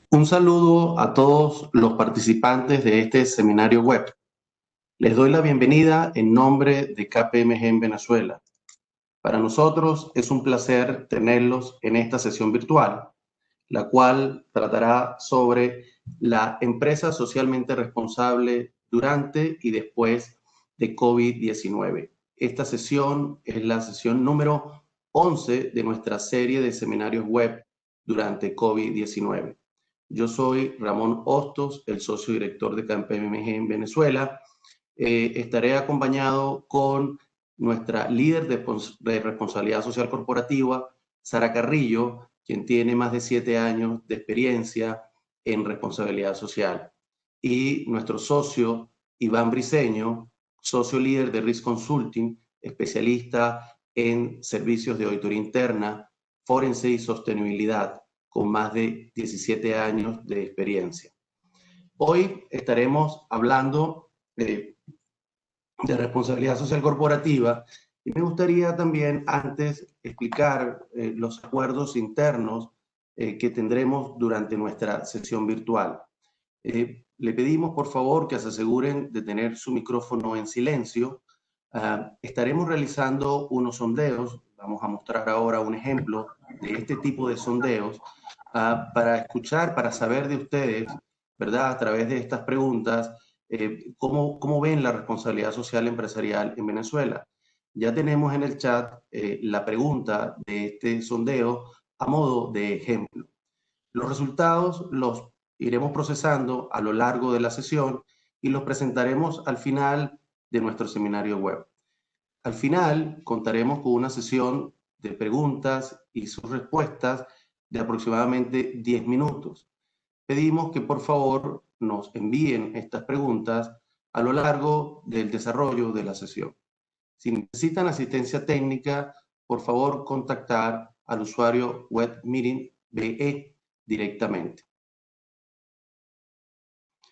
Un saludo a todos los participantes de este seminario web. Les doy la bienvenida en nombre de KPMG en Venezuela. Para nosotros es un placer tenerlos en esta sesión virtual, la cual tratará sobre la empresa socialmente responsable durante y después de COVID-19. Esta sesión es la sesión número 11 de nuestra serie de seminarios web durante COVID-19. Yo soy Ramón Hostos, el socio director de KPMG en Venezuela. Estaré acompañado con nuestra líder de responsabilidad social corporativa, Sara Carrillo, quien tiene más de 7 años de experiencia en responsabilidad social, y nuestro socio, Iván Briceño, socio líder de Risk Consulting, especialista en servicios de auditoría interna, forense y sostenibilidad, con más de 17 años de experiencia. Hoy estaremos hablando de responsabilidad social corporativa y me gustaría también antes explicar los acuerdos internos que tendremos durante nuestra sesión virtual. Le pedimos por favor que se aseguren de tener su micrófono en silencio. Estaremos realizando unos sondeos, vamos a mostrar ahora un ejemplo de este tipo de sondeos para escuchar, para saber de ustedes, ¿verdad? A través de estas preguntas, ¿cómo ven la responsabilidad social empresarial en Venezuela? Ya tenemos en el chat la pregunta de este sondeo a modo de ejemplo. Los resultados los iremos procesando a lo largo de la sesión y los presentaremos al final de nuestro seminario web. Al final contaremos con una sesión de preguntas y sus respuestas de aproximadamente 10 minutos. Pedimos que por favor nos envíen estas preguntas a lo largo del desarrollo de la sesión. Si necesitan asistencia técnica, por favor contactar al usuario WebMeeting BE directamente.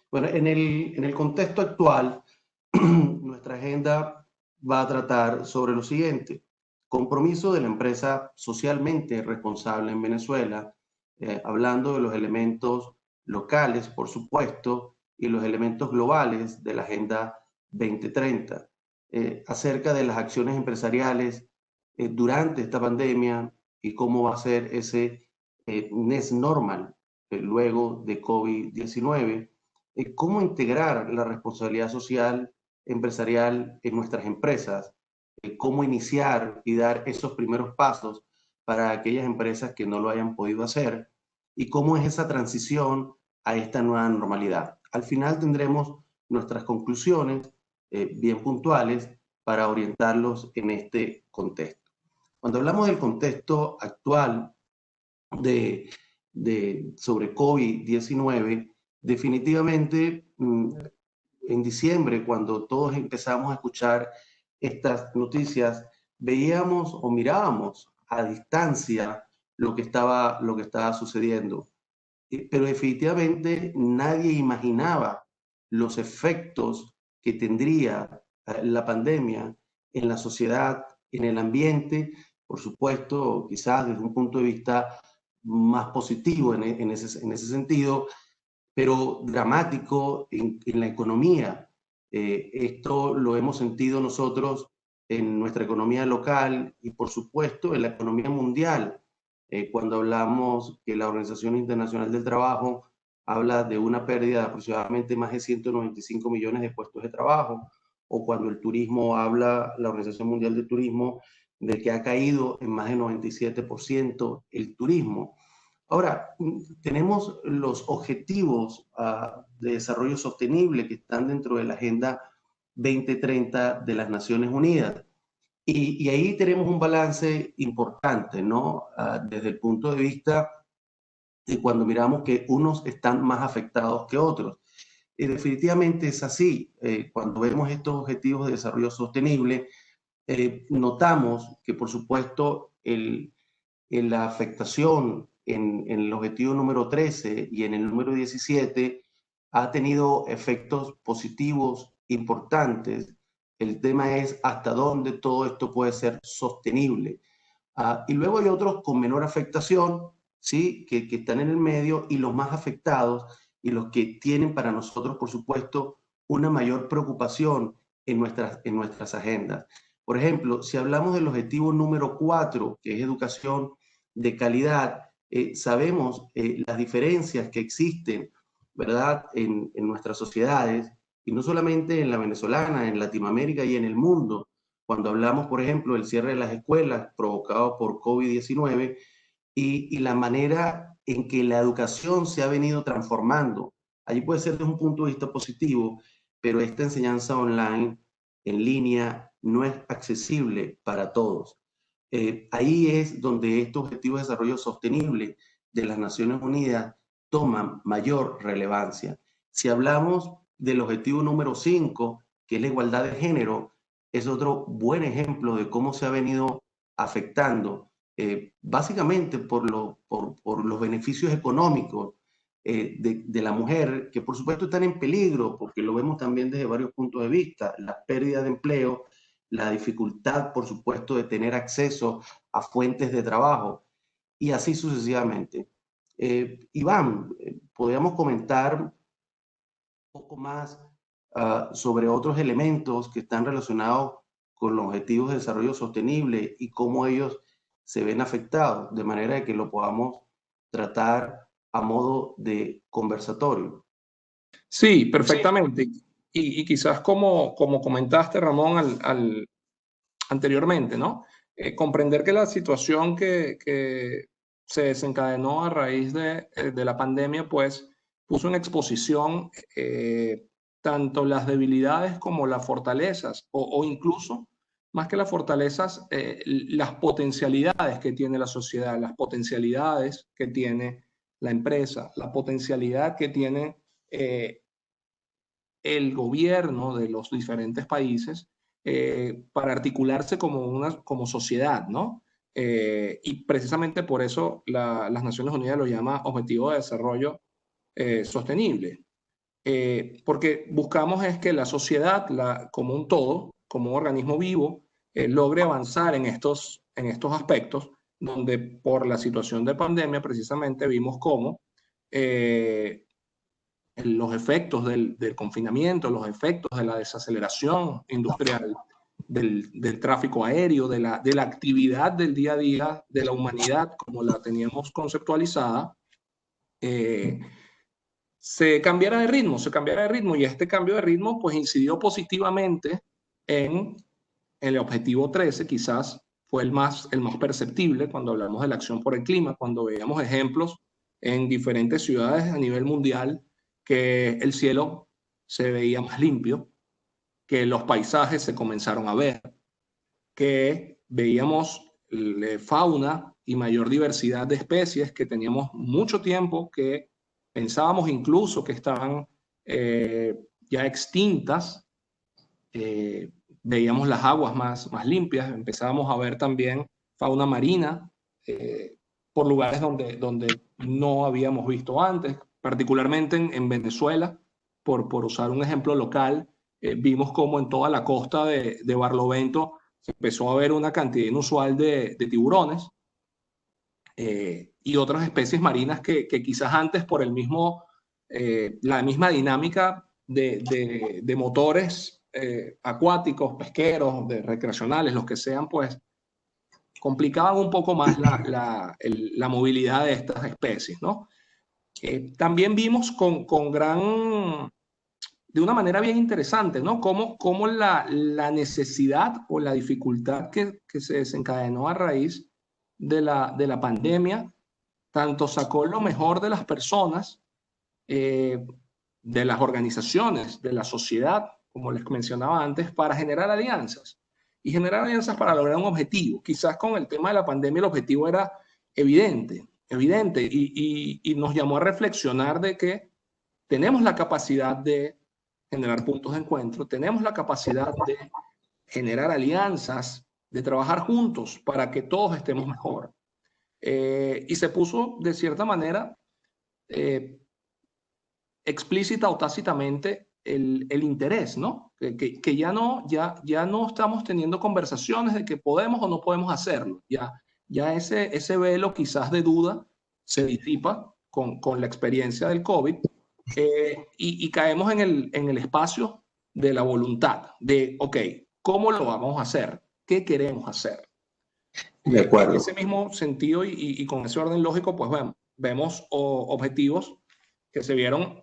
Bueno, en el contexto actual, nuestra agenda va a tratar sobre lo siguiente: compromiso de la empresa socialmente responsable en Venezuela, hablando de los elementos locales, por supuesto, y los elementos globales de la Agenda 2030, acerca de las acciones empresariales durante esta pandemia y cómo va a ser ese next normal luego de COVID-19, cómo integrar la responsabilidad social empresarial en nuestras empresas, cómo iniciar y dar esos primeros pasos para aquellas empresas que no lo hayan podido hacer y cómo es esa transición a esta nueva normalidad. Al final tendremos nuestras conclusiones bien puntuales para orientarlos en este contexto. Cuando hablamos del contexto actual de, sobre COVID-19, definitivamente en diciembre, cuando todos empezamos a escuchar estas noticias, veíamos o mirábamos a distancia lo que estaba sucediendo. Pero definitivamente nadie imaginaba los efectos que tendría la pandemia en la sociedad, en el ambiente, por supuesto, quizás desde un punto de vista más positivo en ese sentido, pero dramático en la economía. Esto lo hemos sentido nosotros en nuestra economía local y, por supuesto, en la economía mundial. Cuando hablamos que la Organización Internacional del Trabajo habla de una pérdida de aproximadamente más de 195 millones de puestos de trabajo, o cuando el turismo habla, la Organización Mundial del Turismo, de que ha caído en más de 97% el turismo. Ahora, tenemos los objetivos de desarrollo sostenible que están dentro de la Agenda 2030 de las Naciones Unidas. Y ahí tenemos un balance importante, ¿no? Desde el punto de vista de cuando miramos que unos están más afectados que otros. Definitivamente es así. Cuando vemos estos objetivos de desarrollo sostenible, notamos que, por supuesto, en la afectación en el objetivo número 13 y en el número 17 ha tenido efectos positivos importantes. El tema es hasta dónde todo esto puede ser sostenible. Y luego hay otros con menor afectación, ¿sí? Que están en el medio y los más afectados y los que tienen para nosotros, por supuesto, una mayor preocupación en nuestras agendas. Por ejemplo, si hablamos del objetivo número 4, que es educación de calidad, sabemos las diferencias que existen, ¿verdad?, en nuestras sociedades, y no solamente en la venezolana, en Latinoamérica y en el mundo. Cuando hablamos, por ejemplo, del cierre de las escuelas provocado por COVID-19 y la manera en que la educación se ha venido transformando. Allí puede ser desde un punto de vista positivo, pero esta enseñanza online, en línea, no es accesible para todos. Ahí es donde estos objetivos de desarrollo sostenible de las Naciones Unidas toman mayor relevancia. Si hablamos del objetivo número 5, que es la igualdad de género, es otro buen ejemplo de cómo se ha venido afectando, básicamente por los beneficios económicos de la mujer, que por supuesto están en peligro, porque lo vemos también desde varios puntos de vista, la pérdida de empleo, la dificultad, por supuesto, de tener acceso a fuentes de trabajo y así sucesivamente. Iván, podríamos comentar un poco más sobre otros elementos que están relacionados con los objetivos de desarrollo sostenible y cómo ellos se ven afectados, de manera que lo podamos tratar a modo de conversatorio. Sí, perfectamente. Y quizás como comentaste, Ramón, anteriormente, ¿no? Comprender que la situación que se desencadenó a raíz de la pandemia, pues puso en exposición tanto las debilidades como las fortalezas, o incluso, más que las fortalezas, las potencialidades que tiene la sociedad, las potencialidades que tiene la empresa, la potencialidad que tiene el gobierno de los diferentes países para articularse como sociedad, ¿no? Y precisamente por eso las Naciones Unidas lo llama Objetivo de Desarrollo Sostenible. Porque buscamos es que la sociedad, como un todo, como un organismo vivo, logre avanzar en estos aspectos, donde por la situación de pandemia precisamente vimos cómo los efectos del confinamiento, los efectos de la desaceleración industrial, del tráfico aéreo, de la actividad del día a día de la humanidad como la teníamos conceptualizada, se cambiara de ritmo y este cambio de ritmo pues incidió positivamente en el objetivo 13, quizás fue el más perceptible cuando hablamos de la acción por el clima, cuando veíamos ejemplos en diferentes ciudades a nivel mundial que el cielo se veía más limpio, que los paisajes se comenzaron a ver, que veíamos fauna y mayor diversidad de especies que teníamos mucho tiempo que pensábamos incluso que estaban ya extintas. Veíamos las aguas más limpias, empezábamos a ver también fauna marina por lugares donde no habíamos visto antes, particularmente en Venezuela, por usar un ejemplo local, vimos como en toda la costa de Barlovento se empezó a ver una cantidad inusual de tiburones y otras especies marinas que quizás antes por la misma dinámica de motores acuáticos, pesqueros, recreacionales, los que sean, pues complicaban un poco más la movilidad de estas especies, ¿no? También vimos de una manera bien interesante, ¿no? Cómo la necesidad o la dificultad que se desencadenó a raíz de la pandemia, tanto sacó lo mejor de las personas, de las organizaciones, de la sociedad, como les mencionaba antes, para generar alianzas. Y generar alianzas para lograr un objetivo. Quizás con el tema de la pandemia el objetivo era evidente, y nos llamó a reflexionar de que tenemos la capacidad de generar puntos de encuentro, tenemos la capacidad de generar alianzas, de trabajar juntos para que todos estemos mejor. Y se puso de cierta manera explícita o tácitamente el interés, ¿no? Que ya no estamos teniendo conversaciones de que podemos o no podemos hacerlo. Ya ese velo quizás de duda se disipa con la experiencia del COVID, y caemos en el espacio de la voluntad, de, ok, ¿cómo lo vamos a hacer? ¿Qué queremos hacer? De acuerdo. En ese mismo sentido y con ese orden lógico, pues vemos objetivos que se vieron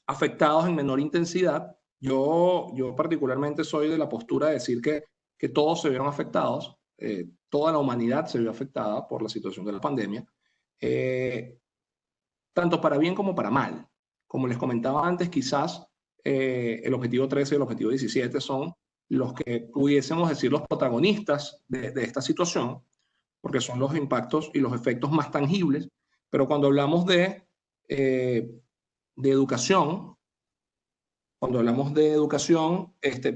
afectados en menor intensidad. Yo particularmente soy de la postura de decir que todos se vieron afectados, toda la humanidad se vio afectada por la situación de la pandemia, tanto para bien como para mal. Como les comentaba antes, quizás el objetivo 13 y el objetivo 17 son los que pudiésemos decir los protagonistas de esta situación, porque son los impactos y los efectos más tangibles, pero cuando hablamos de educación,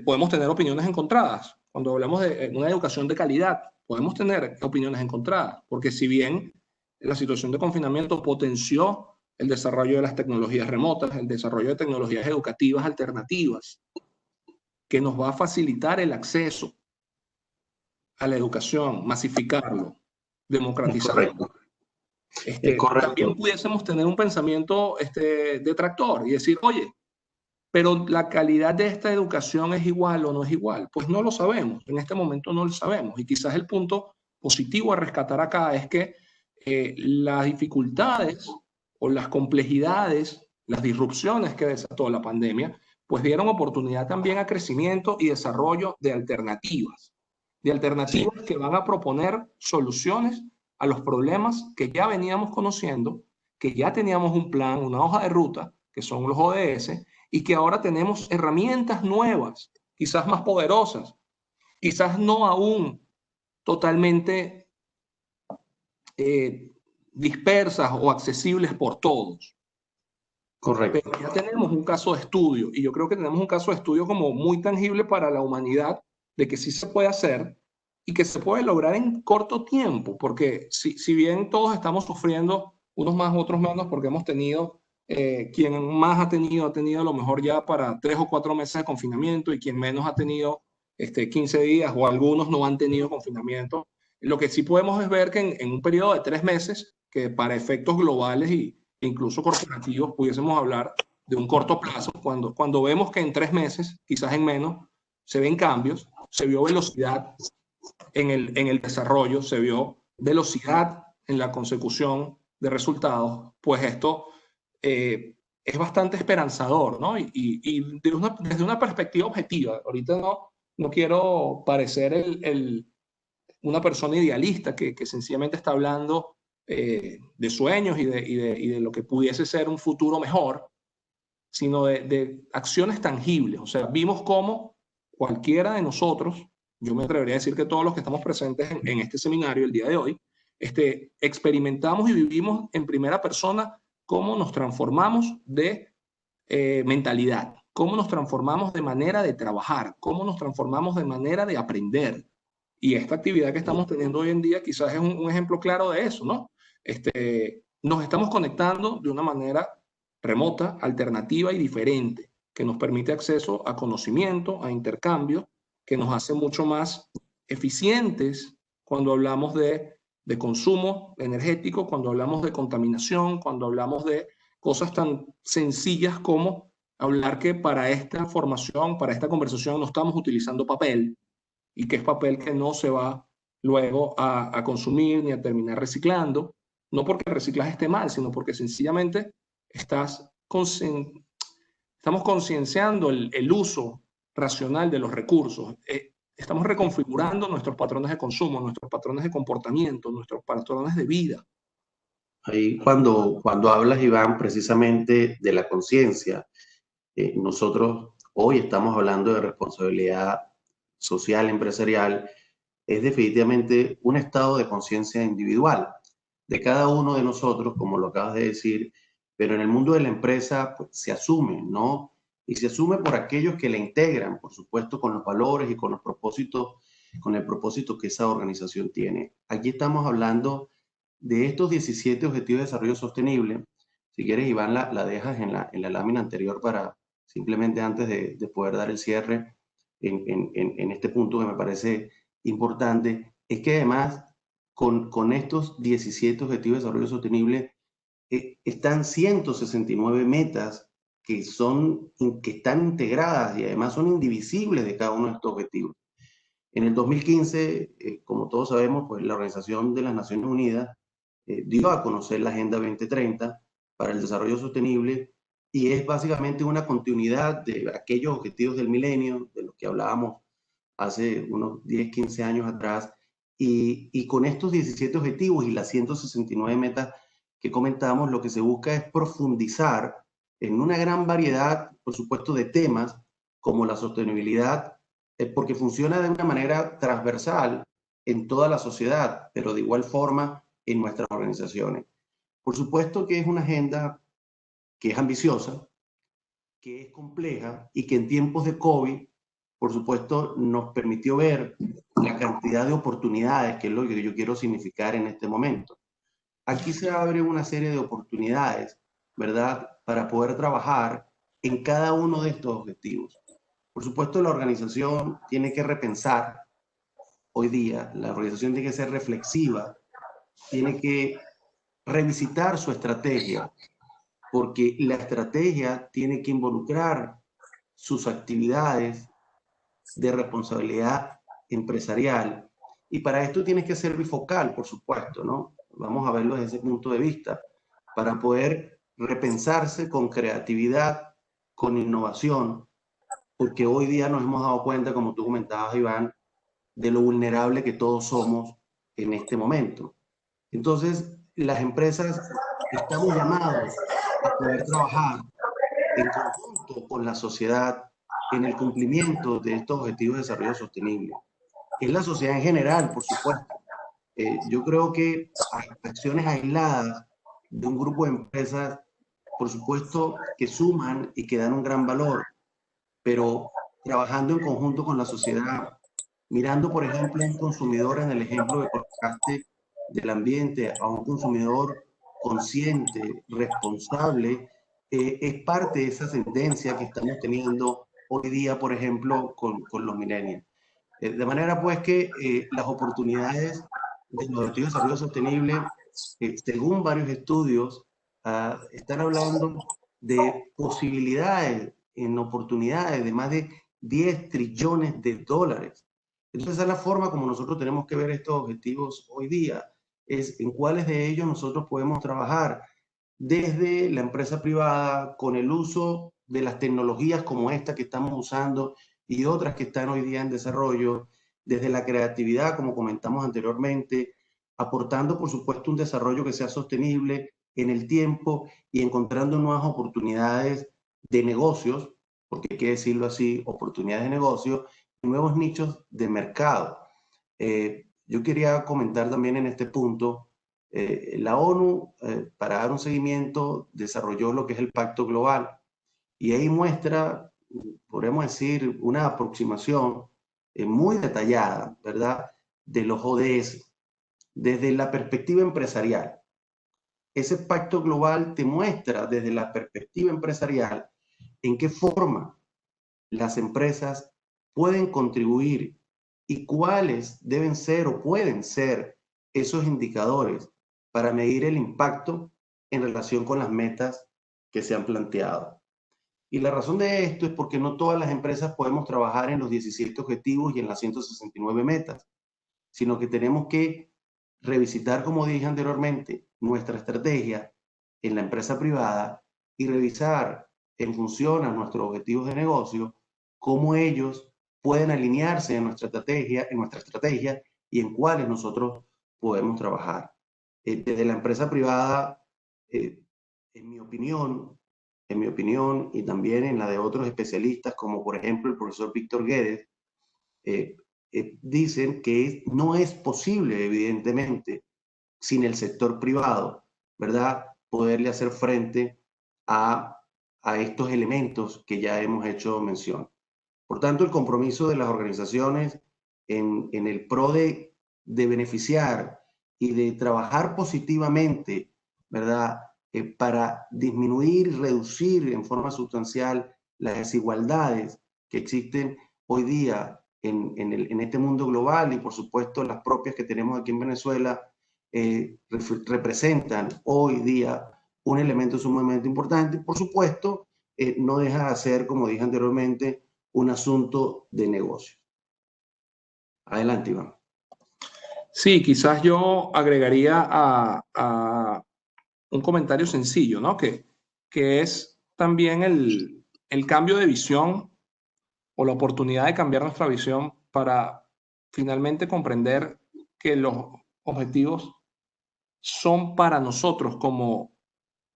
podemos tener opiniones encontradas. Cuando hablamos de una educación de calidad, podemos tener opiniones encontradas, porque si bien la situación de confinamiento potenció el desarrollo de las tecnologías remotas, el desarrollo de tecnologías educativas alternativas, que nos va a facilitar el acceso a la educación, masificarlo, democratizarlo. También pudiésemos tener un pensamiento detractor y decir, oye, pero la calidad de esta educación es igual o no es igual. Pues no lo sabemos, en este momento no lo sabemos. Y quizás el punto positivo a rescatar acá es que las dificultades o las complejidades, las disrupciones que desató la pandemia, pues dieron oportunidad también a crecimiento y desarrollo de alternativas que van a proponer soluciones a los problemas que ya veníamos conociendo, que ya teníamos un plan, una hoja de ruta, que son los ODS, y que ahora tenemos herramientas nuevas, quizás más poderosas, quizás no aún totalmente dispersas o accesibles por todos. Correcto. Pero ya tenemos un caso de estudio, y yo creo que tenemos un caso de estudio como muy tangible para la humanidad, de que sí se puede hacer y que se puede lograr en corto tiempo, porque si bien todos estamos sufriendo, unos más, otros menos, porque hemos tenido, quien más ha tenido a lo mejor ya para 3 o 4 meses de confinamiento, y quien menos ha tenido 15 días, o algunos no han tenido confinamiento. Lo que sí podemos es ver que en un periodo de 3 meses, que para efectos globales e incluso corporativos pudiésemos hablar de un corto plazo, cuando vemos que en 3 meses, quizás en menos, se ven cambios, se vio velocidad en el desarrollo, se vio velocidad en la consecución de resultados, pues esto es bastante esperanzador, ¿no? Y desde una perspectiva objetiva. Ahorita no quiero parecer una persona idealista que sencillamente está hablando de sueños y de lo que pudiese ser un futuro mejor, sino de acciones tangibles. O sea, vimos cómo cualquiera de nosotros, yo me atrevería a decir que todos los que estamos presentes en este seminario el día de hoy, experimentamos y vivimos en primera persona cómo nos transformamos de mentalidad, cómo nos transformamos de manera de trabajar, cómo nos transformamos de manera de aprender. Y esta actividad que estamos teniendo hoy en día quizás es un ejemplo claro de eso, ¿no? Nos estamos conectando de una manera remota, alternativa y diferente, que nos permite acceso a conocimiento, a intercambio, que nos hace mucho más eficientes cuando hablamos de consumo energético, cuando hablamos de contaminación, cuando hablamos de cosas tan sencillas como hablar que para esta formación, para esta conversación no estamos utilizando papel, y que es papel que no se va luego a consumir ni a terminar reciclando, no porque el reciclaje esté mal, sino porque sencillamente estamos concienciando el uso racional de los recursos. Estamos reconfigurando nuestros patrones de consumo, nuestros patrones de comportamiento, nuestros patrones de vida. Ahí cuando hablas, Iván, precisamente de la conciencia, nosotros hoy estamos hablando de responsabilidad social, empresarial, es definitivamente un estado de conciencia individual de cada uno de nosotros, como lo acabas de decir, pero en el mundo de la empresa pues, se asume, ¿no? Y se asume por aquellos que la integran, por supuesto, con los valores y con los propósitos, con el propósito que esa organización tiene. Aquí estamos hablando de estos 17 Objetivos de Desarrollo Sostenible. Si quieres, Iván, la dejas en la lámina anterior para simplemente antes de poder dar el cierre en este punto que me parece importante, es que además con estos 17 Objetivos de Desarrollo Sostenible, están 169 metas que están integradas y además son indivisibles de cada uno de estos objetivos. En el 2015, como todos sabemos, pues la Organización de las Naciones Unidas dio a conocer la Agenda 2030 para el Desarrollo Sostenible, y es básicamente una continuidad de aquellos objetivos del milenio, de los que hablábamos hace unos 10, 15 años atrás, y con estos 17 objetivos y las 169 metas que comentamos, lo que se busca es profundizar en una gran variedad, por supuesto, de temas como la sostenibilidad, porque funciona de una manera transversal en toda la sociedad, pero de igual forma en nuestras organizaciones. Por supuesto que es una agenda que es ambiciosa, que es compleja y que en tiempos de COVID, por supuesto, nos permitió ver la cantidad de oportunidades, que es lo que yo quiero significar en este momento. Aquí se abre una serie de oportunidades, ¿verdad?, para poder trabajar en cada uno de estos objetivos. Por supuesto, la organización tiene que repensar hoy día, la organización tiene que ser reflexiva, tiene que revisitar su estrategia, porque la estrategia tiene que involucrar sus actividades de responsabilidad empresarial, y para esto tienes que ser bifocal, por supuesto, ¿no? Vamos a verlo desde ese punto de vista, para poder repensarse con creatividad, con innovación, porque hoy día nos hemos dado cuenta, como tú comentabas, Iván, de lo vulnerable que todos somos en este momento. Entonces, las empresas estamos llamados a poder trabajar en conjunto con la sociedad en el cumplimiento de estos objetivos de desarrollo sostenible. Es la sociedad en general, por supuesto. Yo creo que acciones aisladas de un grupo de empresas, por supuesto, que suman y que dan un gran valor, pero trabajando en conjunto con la sociedad, mirando, por ejemplo, a un consumidor, en el ejemplo que colocaste del ambiente, a un consumidor consciente, responsable, es parte de esa tendencia que estamos teniendo hoy día, por ejemplo, con los millennials. De manera pues que las oportunidades de los objetivos de desarrollo sostenible, según varios estudios, están hablando de posibilidades en oportunidades de más de 10 trillones de dólares. Entonces, esa es la forma como nosotros tenemos que ver estos objetivos hoy día, es en cuáles de ellos nosotros podemos trabajar desde la empresa privada con el uso de las tecnologías como esta que estamos usando y otras que están hoy día en desarrollo, desde la creatividad, como comentamos anteriormente, aportando, por supuesto, un desarrollo que sea sostenible en el tiempo y encontrando nuevas oportunidades de negocios, porque hay que decirlo así, oportunidades de negocio, y nuevos nichos de mercado. Yo quería comentar también en este punto, la ONU, para dar un seguimiento, desarrolló lo que es el Pacto Global, y ahí muestra, podemos decir, una aproximación muy detallada, ¿verdad?, de los ODS desde la perspectiva empresarial. Ese pacto global te muestra desde la perspectiva empresarial en qué forma las empresas pueden contribuir y cuáles deben ser o pueden ser esos indicadores para medir el impacto en relación con las metas que se han planteado. Y la razón de esto es porque no todas las empresas podemos trabajar en los 17 objetivos y en las 169 metas, sino que tenemos que revisitar, como dije anteriormente, nuestra estrategia en la empresa privada y revisar en función a nuestros objetivos de negocio cómo ellos pueden alinearse en nuestra estrategia y en cuáles nosotros podemos trabajar. Desde la empresa privada, eh, en mi opinión, y también en la de otros especialistas, como por ejemplo el profesor Víctor Guedes, dicen que no es posible, evidentemente, sin el sector privado, ¿verdad?, poderle hacer frente a estos elementos que ya hemos hecho mención. Por tanto, el compromiso de las organizaciones en el pro de beneficiar y de trabajar positivamente, ¿verdad?, para disminuir y reducir en forma sustancial las desigualdades que existen hoy día en este mundo global y por supuesto las propias que tenemos aquí en Venezuela, representan hoy día un elemento sumamente importante. Por supuesto, no deja de ser, como dije anteriormente, un asunto de negocio. Adelante, Iván. Sí, quizás yo agregaría a un comentario sencillo, ¿no? Que es también el cambio de visión o la oportunidad de cambiar nuestra visión para finalmente comprender que los objetivos son para nosotros como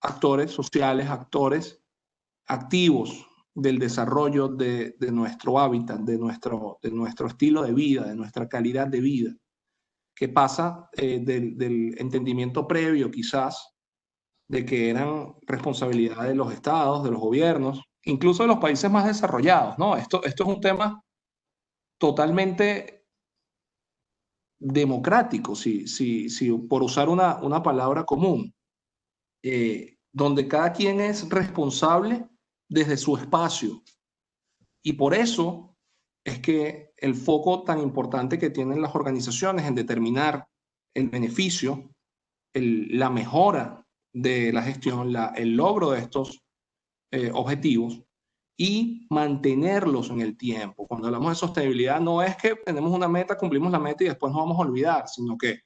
actores sociales, actores activos del desarrollo de nuestro hábitat, de nuestro estilo de vida, de nuestra calidad de vida, que pasa del entendimiento previo quizás de que eran responsabilidad de los estados, de los gobiernos, incluso de los países más desarrollados, ¿no? Esto es un tema totalmente democrático, si por usar una palabra común, donde cada quien es responsable desde su espacio. Y por eso es que el foco tan importante que tienen las organizaciones en determinar el beneficio, la mejora de la gestión, el logro de estos objetivos y mantenerlos en el tiempo. Cuando hablamos de sostenibilidad, no es que tenemos una meta, cumplimos la meta y después nos vamos a olvidar, sino que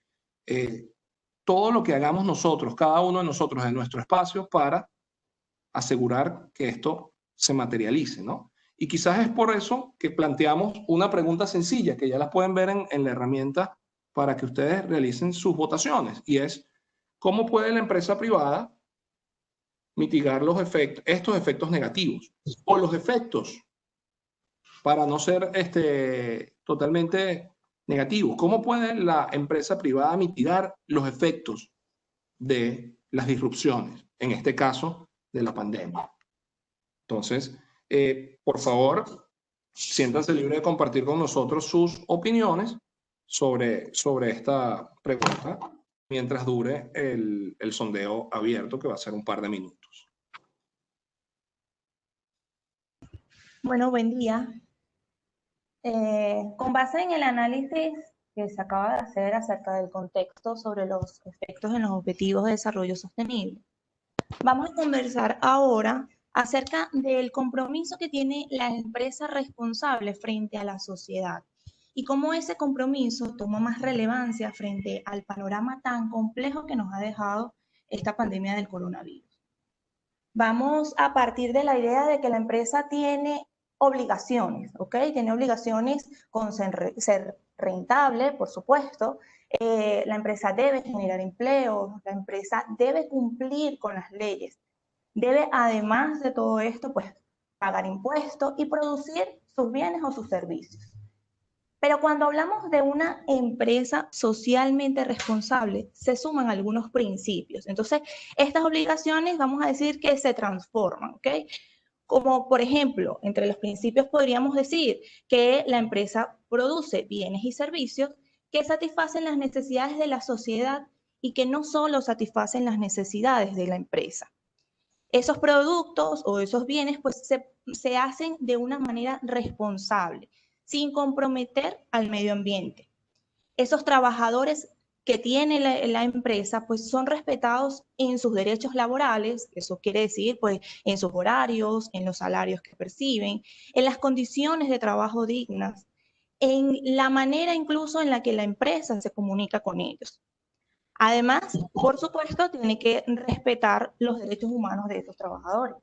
todo lo que hagamos nosotros, cada uno de nosotros en nuestro espacio para asegurar que esto se materialice, ¿no? Y quizás es por eso que planteamos una pregunta sencilla, que ya la pueden ver en la herramienta para que ustedes realicen sus votaciones, y es, ¿cómo puede la empresa privada mitigar estos efectos negativos o los efectos para no ser totalmente negativos? ¿Cómo puede la empresa privada mitigar los efectos de las disrupciones, en este caso de la pandemia? Entonces, por favor, siéntanse libres de compartir con nosotros sus opiniones sobre esta pregunta mientras dure el sondeo abierto, que va a ser un par de minutos. Bueno, buen día. Con base en el análisis que se acaba de hacer acerca del contexto sobre los efectos en los objetivos de desarrollo sostenible, vamos a conversar ahora acerca del compromiso que tiene la empresa responsable frente a la sociedad y cómo ese compromiso toma más relevancia frente al panorama tan complejo que nos ha dejado esta pandemia del coronavirus. Vamos a partir de la idea de que la empresa tiene obligaciones, ¿ok? Tiene obligaciones con ser rentable, por supuesto. La empresa debe generar empleo, la empresa debe cumplir con las leyes. Debe, además de todo esto, pues, pagar impuestos y producir sus bienes o sus servicios. Pero cuando hablamos de una empresa socialmente responsable, se suman algunos principios. Entonces, estas obligaciones vamos a decir que se transforman, ¿ok? Como por ejemplo, entre los principios podríamos decir que la empresa produce bienes y servicios que satisfacen las necesidades de la sociedad y que no solo satisfacen las necesidades de la empresa. Esos productos o esos bienes pues se hacen de una manera responsable, sin comprometer al medio ambiente. Esos trabajadores que tiene la empresa pues son respetados en sus derechos laborales, eso quiere decir pues en sus horarios, en los salarios que perciben, en las condiciones de trabajo dignas, en la manera incluso en la que la empresa se comunica con ellos. Además, por supuesto, tiene que respetar los derechos humanos de esos trabajadores.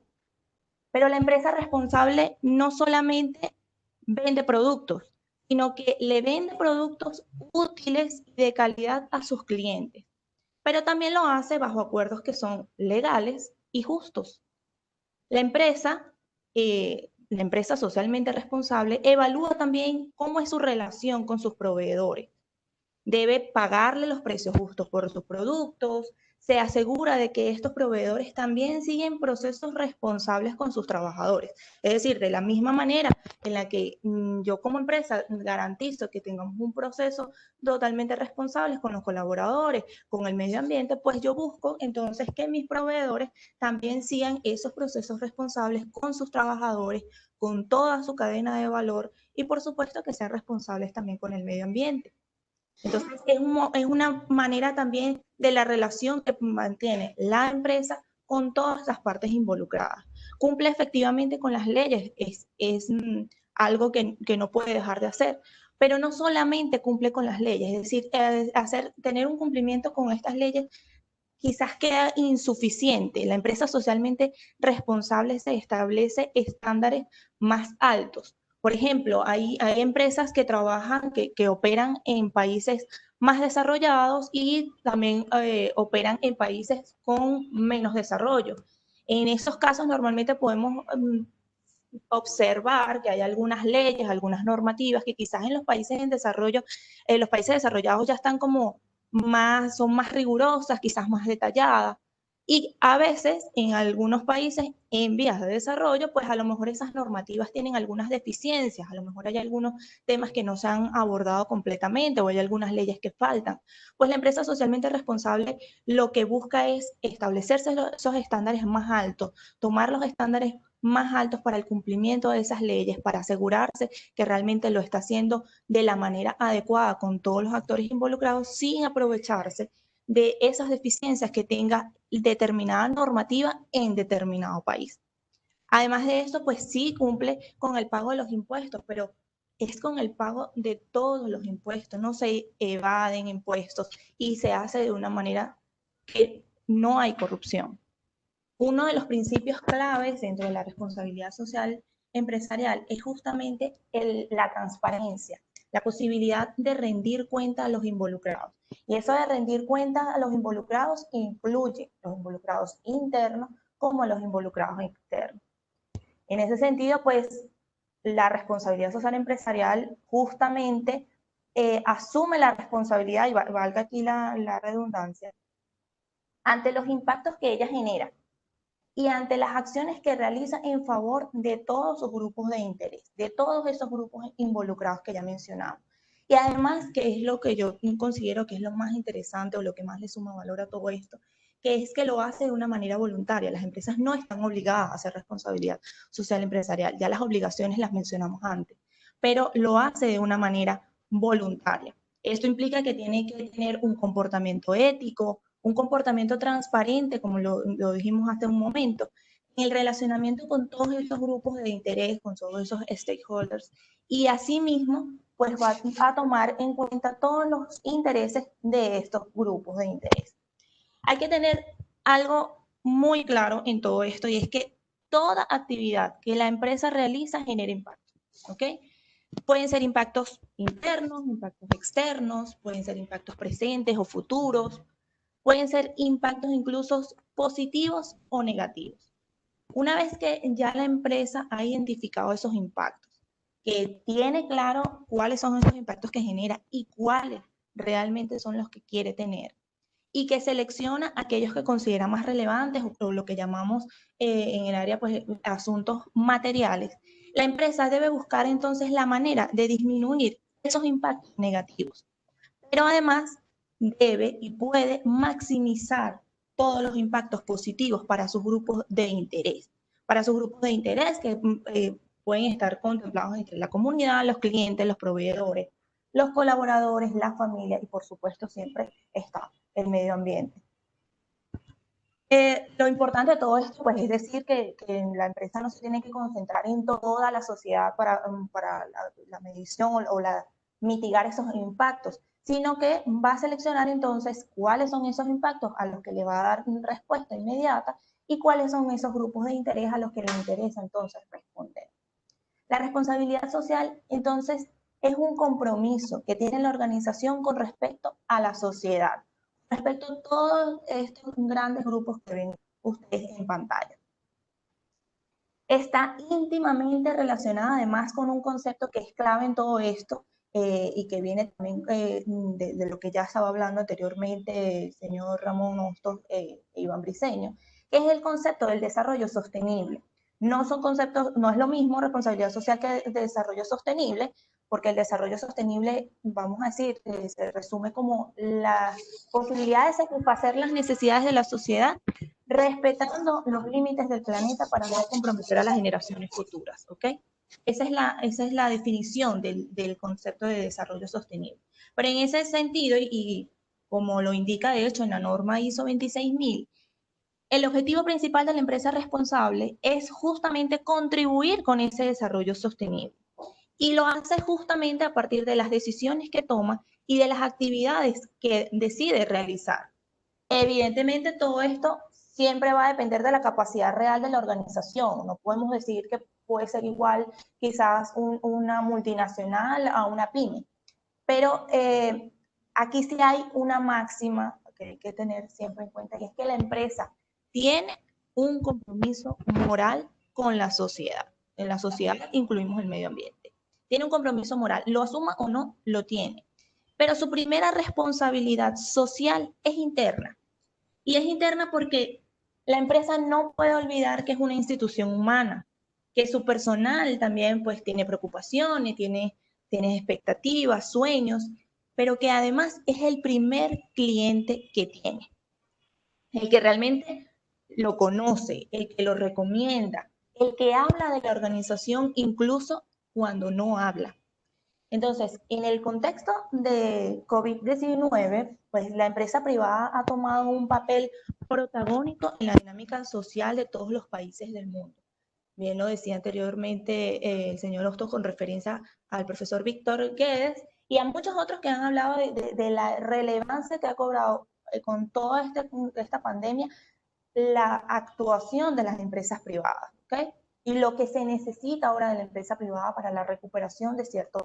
Pero la empresa responsable no solamente vende productos, sino que le vende productos útiles y de calidad a sus clientes. Pero también lo hace bajo acuerdos que son legales y justos. La empresa socialmente responsable evalúa también cómo es su relación con sus proveedores. Debe pagarle los precios justos por sus productos, se asegura de que estos proveedores también siguen procesos responsables con sus trabajadores. Es decir, de la misma manera en la que yo como empresa garantizo que tengamos un proceso totalmente responsable con los colaboradores, con el medio ambiente, pues yo busco entonces que mis proveedores también sigan esos procesos responsables con sus trabajadores, con toda su cadena de valor y por supuesto que sean responsables también con el medio ambiente. Entonces, es una manera también de la relación que mantiene la empresa con todas las partes involucradas. Cumple efectivamente con las leyes, es algo que no puede dejar de hacer, pero no solamente cumple con las leyes, es decir, tener un cumplimiento con estas leyes quizás queda insuficiente. La empresa socialmente responsable se establece estándares más altos. Por ejemplo, hay empresas que trabajan, que operan en países más desarrollados y también operan en países con menos desarrollo. En esos casos normalmente podemos observar que hay algunas leyes, algunas normativas que quizás en los países en desarrollo, los países desarrollados ya están como son más rigurosas, quizás más detalladas. Y a veces en algunos países en vías de desarrollo, pues a lo mejor esas normativas tienen algunas deficiencias, a lo mejor hay algunos temas que no se han abordado completamente o hay algunas leyes que faltan. Pues la empresa socialmente responsable lo que busca es establecerse esos estándares más altos, tomar los estándares más altos para el cumplimiento de esas leyes, para asegurarse que realmente lo está haciendo de la manera adecuada con todos los actores involucrados sin aprovecharse de esas deficiencias que tenga determinada normativa en determinado país. Además de esto, pues sí cumple con el pago de los impuestos, pero es con el pago de todos los impuestos, no se evaden impuestos y se hace de una manera que no hay corrupción. Uno de los principios claves dentro de la responsabilidad social empresarial es justamente la transparencia, la posibilidad de rendir cuenta a los involucrados. Y eso de rendir cuenta a los involucrados incluye los involucrados internos como los involucrados externos. En ese sentido, pues, la responsabilidad social empresarial justamente asume la responsabilidad, y valga aquí la redundancia, ante los impactos que ella genera y ante las acciones que realiza en favor de todos sus grupos de interés, de todos esos grupos involucrados que ya mencionamos. Y además, que es lo que yo considero que es lo más interesante o lo que más le suma valor a todo esto, que es que lo hace de una manera voluntaria. Las empresas no están obligadas a hacer responsabilidad social empresarial, ya las obligaciones las mencionamos antes, pero lo hace de una manera voluntaria. Esto implica que tiene que tener un comportamiento ético, un comportamiento transparente, como lo dijimos hace un momento, en el relacionamiento con todos esos grupos de interés, con todos esos stakeholders, y asimismo, pues va a tomar en cuenta todos los intereses de estos grupos de interés. Hay que tener algo muy claro en todo esto, y es que toda actividad que la empresa realiza genera impacto, ¿ok? Pueden ser impactos internos, impactos externos, pueden ser impactos presentes o futuros, pueden ser impactos incluso positivos o negativos. Una vez que ya la empresa ha identificado esos impactos, que tiene claro cuáles son esos impactos que genera y cuáles realmente son los que quiere tener, y que selecciona aquellos que considera más relevantes o lo que llamamos en el área pues asuntos materiales, la empresa debe buscar entonces la manera de disminuir esos impactos negativos, pero además debe y puede maximizar todos los impactos positivos para sus grupos de interés. Para sus grupos de interés que pueden estar contemplados entre la comunidad, los clientes, los proveedores, los colaboradores, la familia y por supuesto siempre está el medio ambiente. Lo importante de todo esto pues, es decir que la empresa no se tiene que concentrar en toda la sociedad para la medición o mitigar esos impactos, sino que va a seleccionar entonces cuáles son esos impactos a los que le va a dar respuesta inmediata y cuáles son esos grupos de interés a los que le interesa entonces responder. La responsabilidad social entonces es un compromiso que tiene la organización con respecto a la sociedad, respecto a todos estos grandes grupos que ven ustedes en pantalla. Está íntimamente relacionada además con un concepto que es clave en todo esto y que viene también de lo que ya estaba hablando anteriormente el señor Ramón Hostos e Iván Briceño, que es el concepto del desarrollo sostenible. No son conceptos, no es lo mismo responsabilidad social que desarrollo sostenible, porque el desarrollo sostenible, vamos a decir, se resume como la posibilidad de satisfacer las necesidades de la sociedad respetando los límites del planeta para no comprometer a las generaciones futuras, ¿ok? Esa es la definición del concepto de desarrollo sostenible. Pero en ese sentido, y como lo indica de hecho en la norma ISO 26000, el objetivo principal de la empresa responsable es justamente contribuir con ese desarrollo sostenible. Y lo hace justamente a partir de las decisiones que toma y de las actividades que decide realizar. Evidentemente, todo esto siempre va a depender de la capacidad real de la organización. No podemos decir que puede ser igual quizás una multinacional a una pyme. Pero aquí sí hay una máxima que hay que tener siempre en cuenta, y es que la empresa tiene un compromiso moral con la sociedad. En la sociedad incluimos el medio ambiente. Tiene un compromiso moral, lo asuma o no, lo tiene. Pero su primera responsabilidad social es interna. Y es interna porque la empresa no puede olvidar que es una institución humana, que su personal también pues tiene preocupaciones, tiene expectativas, sueños, pero que además es el primer cliente que tiene, el que realmente lo conoce, el que lo recomienda, el que habla de la organización incluso cuando no habla. Entonces, en el contexto de COVID-19, pues la empresa privada ha tomado un papel protagónico en la dinámica social de todos los países del mundo. Bien lo decía anteriormente el señor Hostos con referencia al profesor Víctor Guedes y a muchos otros que han hablado de la relevancia que ha cobrado con toda esta pandemia la actuación de las empresas privadas, ¿ok? Y lo que se necesita ahora de la empresa privada para la recuperación de ciertos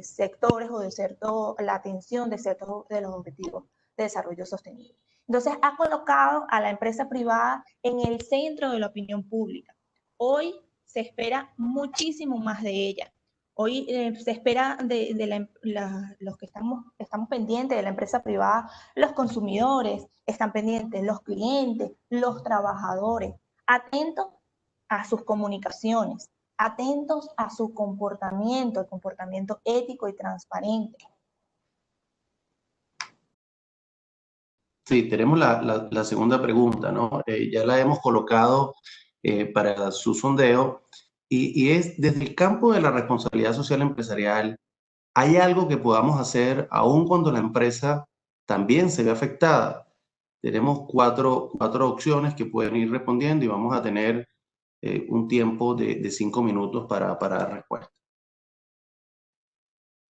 sectores o de la atención de ciertos de los objetivos de desarrollo sostenible. Entonces, ha colocado a la empresa privada en el centro de la opinión pública. Hoy se espera muchísimo más de ella. Hoy se espera de los que estamos pendientes de la empresa privada, los consumidores, están pendientes los clientes, los trabajadores, atentos a sus comunicaciones, atentos a su comportamiento, el comportamiento ético y transparente. Sí, tenemos la segunda pregunta, ¿no? Ya la hemos colocado para su sondeo y es desde el campo de la responsabilidad social empresarial, ¿hay algo que podamos hacer aun cuando la empresa también se ve afectada? Tenemos cuatro opciones que pueden ir respondiendo y vamos a tener un tiempo de 5 minutos para dar respuesta.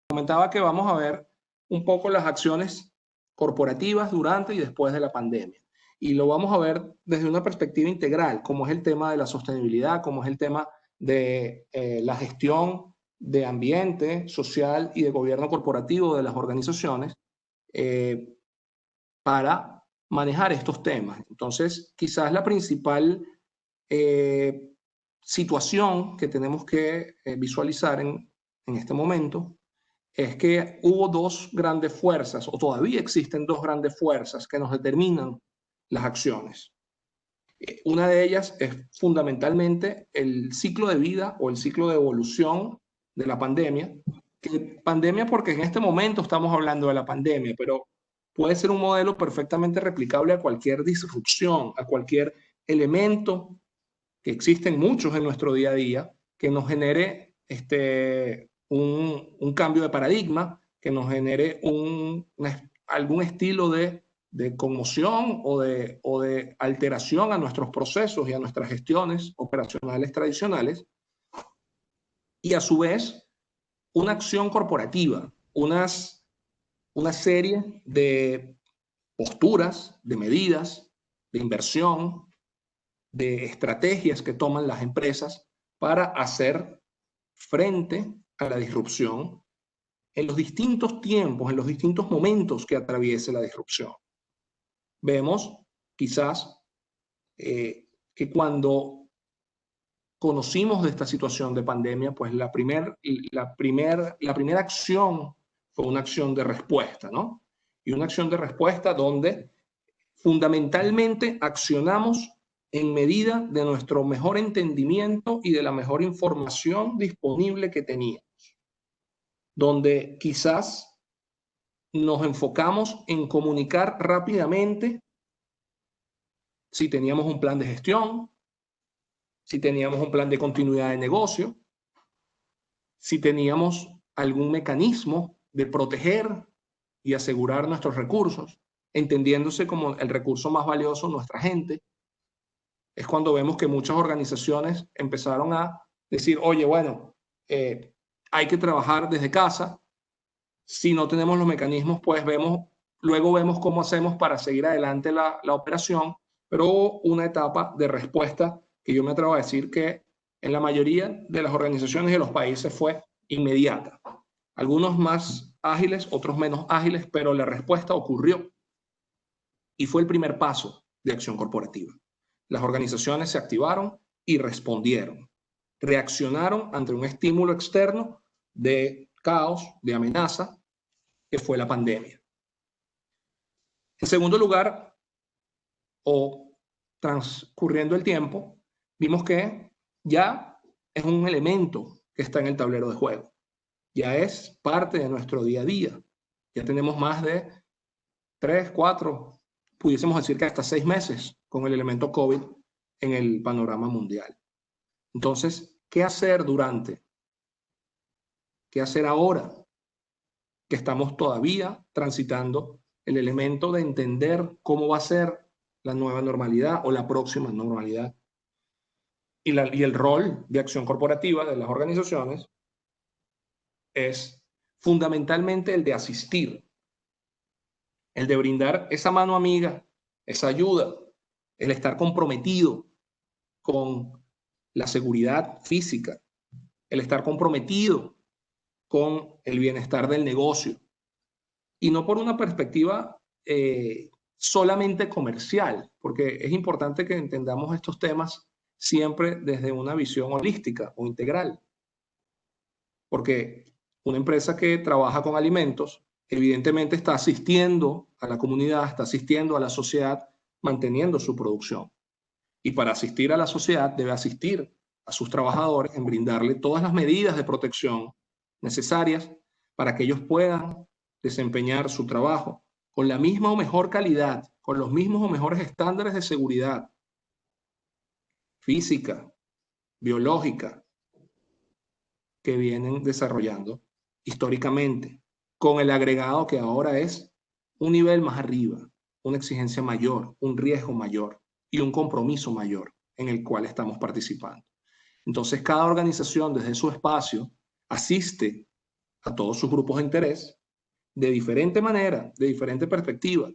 Comentaba que vamos a ver un poco las acciones corporativas durante y después de la pandemia. Y lo vamos a ver desde una perspectiva integral, como es el tema de la sostenibilidad, como es el tema de la gestión de ambiente social y de gobierno corporativo de las organizaciones para manejar estos temas. Entonces, quizás la principal situación que tenemos que visualizar en este momento es que hubo dos grandes fuerzas, o todavía existen dos grandes fuerzas que nos determinan las acciones. Una de ellas es fundamentalmente el ciclo de vida o el ciclo de evolución de la pandemia. Pandemia porque en este momento estamos hablando de la pandemia, pero puede ser un modelo perfectamente replicable a cualquier disrupción, a cualquier elemento que existen muchos en nuestro día a día, que nos genere un cambio de paradigma, que nos genere algún estilo de conmoción o de alteración a nuestros procesos y a nuestras gestiones operacionales tradicionales, y a su vez una acción corporativa, una serie de posturas, de medidas, de inversión, de estrategias que toman las empresas para hacer frente a la disrupción en los distintos tiempos, en los distintos momentos que atraviese la disrupción. Vemos quizás que cuando conocimos de esta situación de pandemia, pues la primera acción fue una acción de respuesta, ¿no? Y una acción de respuesta donde fundamentalmente accionamos en medida de nuestro mejor entendimiento y de la mejor información disponible que teníamos, donde quizás nos enfocamos en comunicar rápidamente si teníamos un plan de gestión, si teníamos un plan de continuidad de negocio, si teníamos algún mecanismo de proteger y asegurar nuestros recursos, entendiéndose como el recurso más valioso nuestra gente. Es cuando vemos que muchas organizaciones empezaron a decir, oye, bueno, hay que trabajar desde casa. Si no tenemos los mecanismos, pues luego vemos cómo hacemos para seguir adelante la operación, pero hubo una etapa de respuesta que yo me atrevo a decir que en la mayoría de las organizaciones y de los países fue inmediata. Algunos más ágiles, otros menos ágiles, pero la respuesta ocurrió y fue el primer paso de acción corporativa. Las organizaciones se activaron y respondieron. Reaccionaron ante un estímulo externo de caos, de amenaza, que fue la pandemia. En segundo lugar, o transcurriendo el tiempo, vimos que ya es un elemento que está en el tablero de juego. Ya es parte de nuestro día a día. Ya tenemos más de 3, 4, pudiésemos decir que hasta 6 meses con el elemento COVID en el panorama mundial. Entonces, ¿qué hacer durante? ¿Qué hacer ahora? Que estamos todavía transitando el elemento de entender cómo va a ser la nueva normalidad o la próxima normalidad. Y el rol de acción corporativa de las organizaciones es fundamentalmente el de asistir, el de brindar esa mano amiga, esa ayuda, el estar comprometido con la seguridad física, el estar comprometido con el bienestar del negocio. Y no por una perspectiva solamente comercial, porque es importante que entendamos estos temas siempre desde una visión holística o integral. Porque una empresa que trabaja con alimentos, evidentemente está asistiendo a la comunidad, está asistiendo a la sociedad, manteniendo su producción. Y para asistir a la sociedad debe asistir a sus trabajadores en brindarle todas las medidas de protección necesarias para que ellos puedan desempeñar su trabajo con la misma o mejor calidad, con los mismos o mejores estándares de seguridad física, biológica, que vienen desarrollando históricamente, con el agregado que ahora es un nivel más arriba, una exigencia mayor, un riesgo mayor y un compromiso mayor en el cual estamos participando. Entonces, cada organización desde su espacio asiste a todos sus grupos de interés de diferente manera, de diferente perspectiva,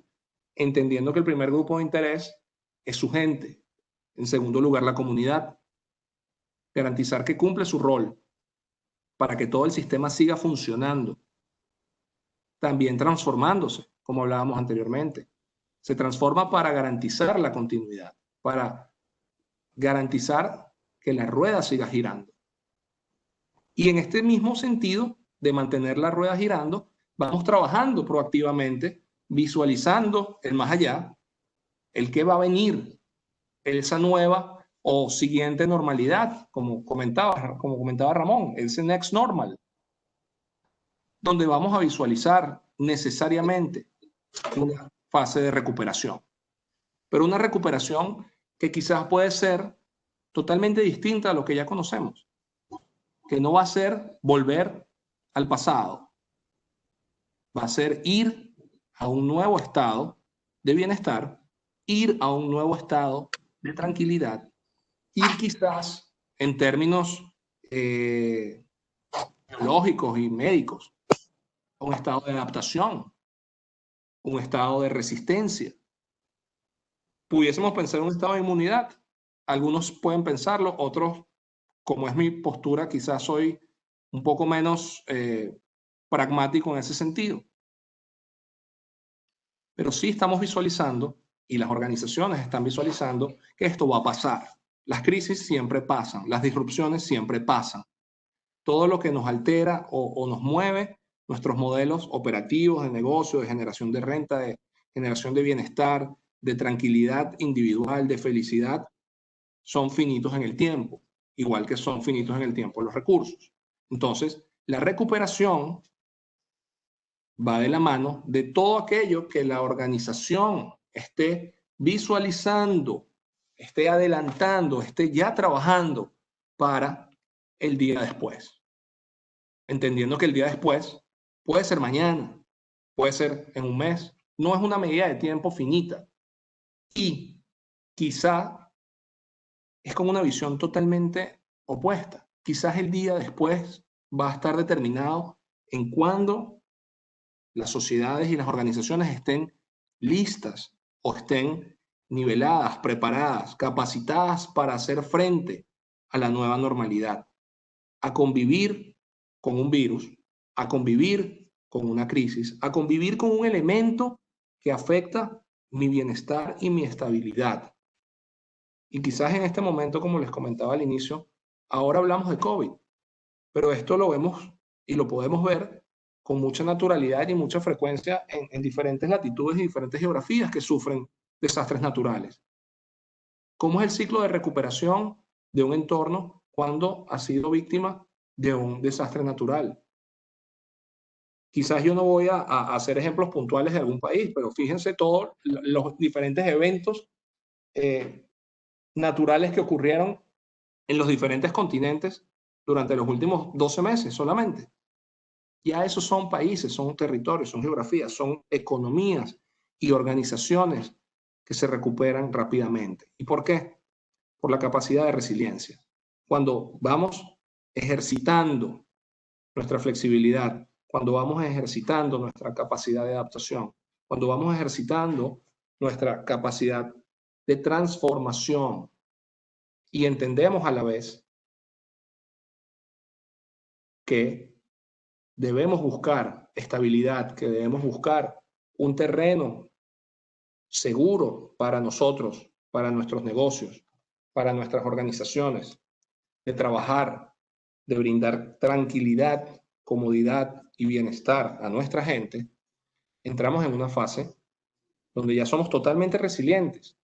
entendiendo que el primer grupo de interés es su gente. En segundo lugar, la comunidad. Garantizar que cumple su rol para que todo el sistema siga funcionando. También transformándose, como hablábamos anteriormente. Se transforma para garantizar la continuidad, para garantizar que la rueda siga girando. Y en este mismo sentido de mantener la rueda girando, vamos trabajando proactivamente, visualizando el más allá, el que va a venir, esa nueva o siguiente normalidad, como comentaba Ramón, ese next normal, donde vamos a visualizar necesariamente una fase de recuperación. Pero una recuperación que quizás puede ser totalmente distinta a lo que ya conocemos, que no va a ser volver al pasado, va a ser ir a un nuevo estado de bienestar, ir a un nuevo estado de tranquilidad, ir quizás en términos biológicos y médicos, a un estado de adaptación, un estado de resistencia. Pudiésemos pensar en un estado de inmunidad. Algunos pueden pensarlo, otros, como es mi postura, quizás soy un poco menos pragmático en ese sentido. Pero sí estamos visualizando, y las organizaciones están visualizando, que esto va a pasar. Las crisis siempre pasan, las disrupciones siempre pasan. Todo lo que nos altera o nos mueve, nuestros modelos operativos de negocio, de generación de renta, de generación de bienestar, de tranquilidad individual, de felicidad, son finitos en el tiempo, igual que son finitos en el tiempo los recursos. Entonces, la recuperación va de la mano de todo aquello que la organización esté visualizando, esté adelantando, esté ya trabajando para el día después. entendiendo que el día después puede ser mañana, puede ser en un mes, no es una medida de tiempo finita. Y quizá es como una visión totalmente opuesta. Quizás el día después va a estar determinado en cuándo las sociedades y las organizaciones estén listas o estén niveladas, preparadas, capacitadas para hacer frente a la nueva normalidad, a convivir con un virus, a convivir con una crisis, a convivir con un elemento que afecta mi bienestar y mi estabilidad. Y quizás en este momento, como les comentaba al inicio, ahora hablamos de COVID, pero esto lo vemos y lo podemos ver con mucha naturalidad y mucha frecuencia en diferentes latitudes y diferentes geografías que sufren desastres naturales. ¿Cómo es el ciclo de recuperación de un entorno cuando ha sido víctima de un desastre natural? Quizás yo no voy a hacer ejemplos puntuales de algún país, pero fíjense todos los diferentes eventos naturales que ocurrieron en los diferentes continentes durante los últimos 12 meses solamente. Ya esos son países, son territorios, son geografías, son economías y organizaciones que se recuperan rápidamente. ¿Y por qué? Por la capacidad de resiliencia. Cuando vamos ejercitando nuestra flexibilidad, cuando vamos ejercitando nuestra capacidad de adaptación, cuando vamos ejercitando nuestra capacidad de transformación y entendemos a la vez que debemos buscar estabilidad, que debemos buscar un terreno seguro para nosotros, para nuestros negocios, para nuestras organizaciones, de trabajar, de brindar tranquilidad, comodidad y bienestar a nuestra gente, entramos en una fase donde ya somos totalmente resilientes,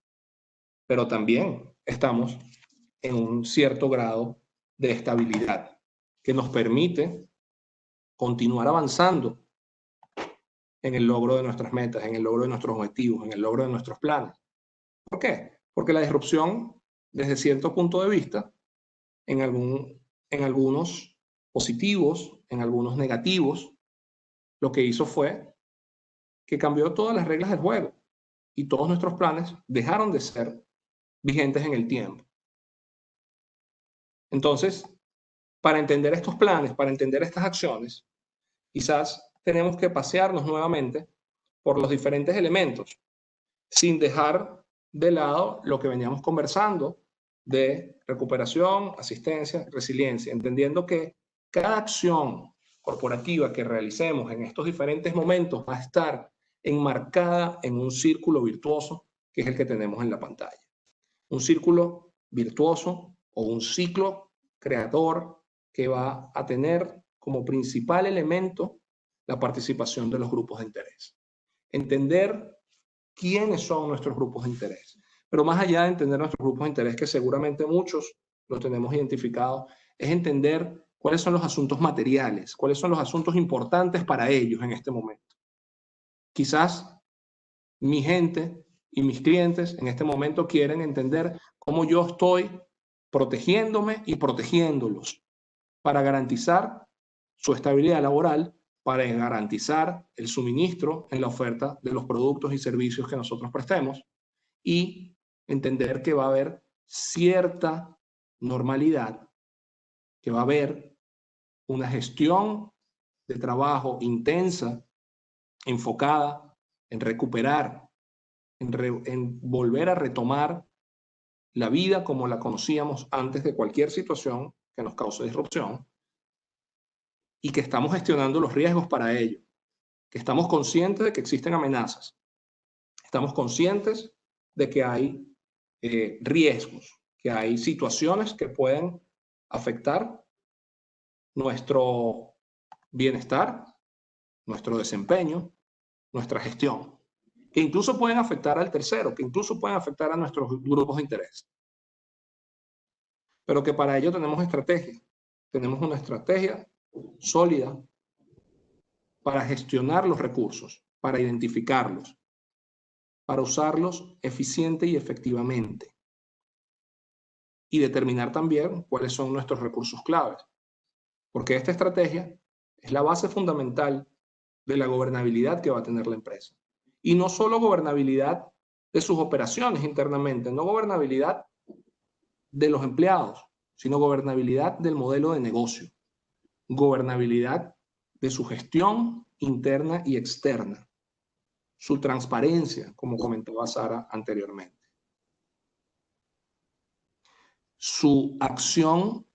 pero también estamos en un cierto grado de estabilidad que nos permite continuar avanzando en el logro de nuestras metas, en el logro de nuestros objetivos, en el logro de nuestros planes. ¿Por qué? Porque la disrupción, desde cierto punto de vista, en algunos positivos, en algunos negativos, lo que hizo fue que cambió todas las reglas del juego y todos nuestros planes dejaron de ser vigentes en el tiempo. Entonces, para entender estos planes, para entender estas acciones, quizás tenemos que pasearnos nuevamente por los diferentes elementos, sin dejar de lado lo que veníamos conversando de recuperación, asistencia, resiliencia, entendiendo que cada acción corporativa que realicemos en estos diferentes momentos va a estar enmarcada en un círculo virtuoso que es el que tenemos en la pantalla. Un círculo virtuoso o un ciclo creador que va a tener como principal elemento la participación de los grupos de interés. Entender quiénes son nuestros grupos de interés. Pero más allá de entender nuestros grupos de interés, que seguramente muchos los tenemos identificados, es entender cuáles son los asuntos materiales, cuáles son los asuntos importantes para ellos en este momento. Quizás mi gente y mis clientes en este momento quieren entender cómo yo estoy protegiéndome y protegiéndolos para garantizar su estabilidad laboral, para garantizar el suministro en la oferta de los productos y servicios que nosotros prestemos y entender que va a haber cierta normalidad, que va a haber una gestión de trabajo intensa, enfocada en recuperar, en volver a retomar la vida como la conocíamos antes de cualquier situación que nos cause disrupción, y que estamos gestionando los riesgos para ello, que estamos conscientes de que existen amenazas, estamos conscientes de que hay riesgos, que hay situaciones que pueden afectar nuestro bienestar, nuestro desempeño, nuestra gestión, que incluso pueden afectar al tercero, que incluso pueden afectar a nuestros grupos de interés. Pero que para ello tenemos estrategia, tenemos una estrategia sólida para gestionar los recursos, para identificarlos, para usarlos eficiente y efectivamente y determinar también cuáles son nuestros recursos claves. Porque esta estrategia Es la base fundamental de la gobernabilidad que va a tener la empresa. Y no solo gobernabilidad de sus operaciones internamente, no gobernabilidad de los empleados, sino gobernabilidad del modelo de negocio, gobernabilidad de su gestión interna y externa, su transparencia, como comentaba Sara anteriormente, su acción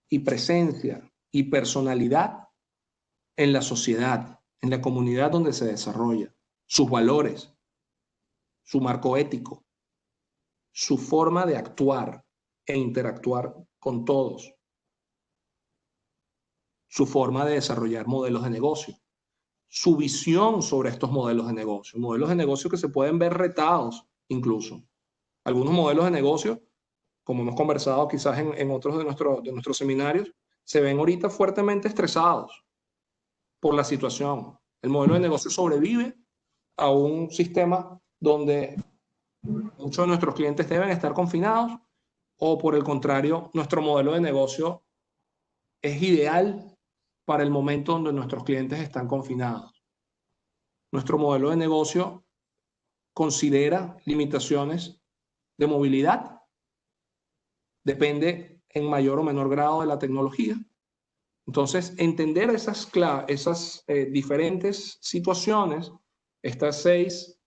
y presencia y personalidad en la sociedad, en la comunidad donde se desarrolla, sus valores, su marco ético, su forma de actuar e interactuar con todos, su forma de desarrollar modelos de negocio, su visión sobre estos modelos de negocio que se pueden ver retados incluso. Algunos modelos de negocio, como hemos conversado quizás en otros de nuestros seminarios, se ven ahorita fuertemente estresados por la situación. El modelo de negocio sobrevive a un sistema donde muchos de nuestros clientes deben estar confinados, o por el contrario, nuestro modelo de negocio es ideal para el momento donde nuestros clientes están confinados. Nuestro modelo de negocio considera limitaciones de movilidad, depende en mayor o menor grado de la tecnología. Entonces, entender esas diferentes situaciones, estas 6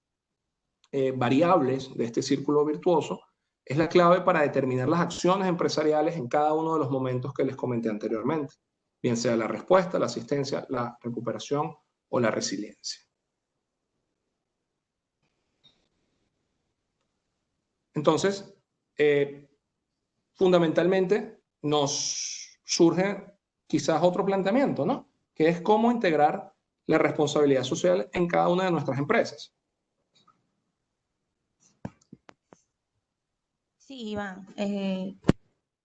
variables de este círculo virtuoso, es la clave para determinar las acciones empresariales en cada uno de los momentos que les comenté anteriormente, bien sea la respuesta, la asistencia, la recuperación o la resiliencia. Entonces, fundamentalmente nos surge quizás otro planteamiento, ¿no? Que es cómo integrar la responsabilidad social en cada una de nuestras empresas. Sí, Iván.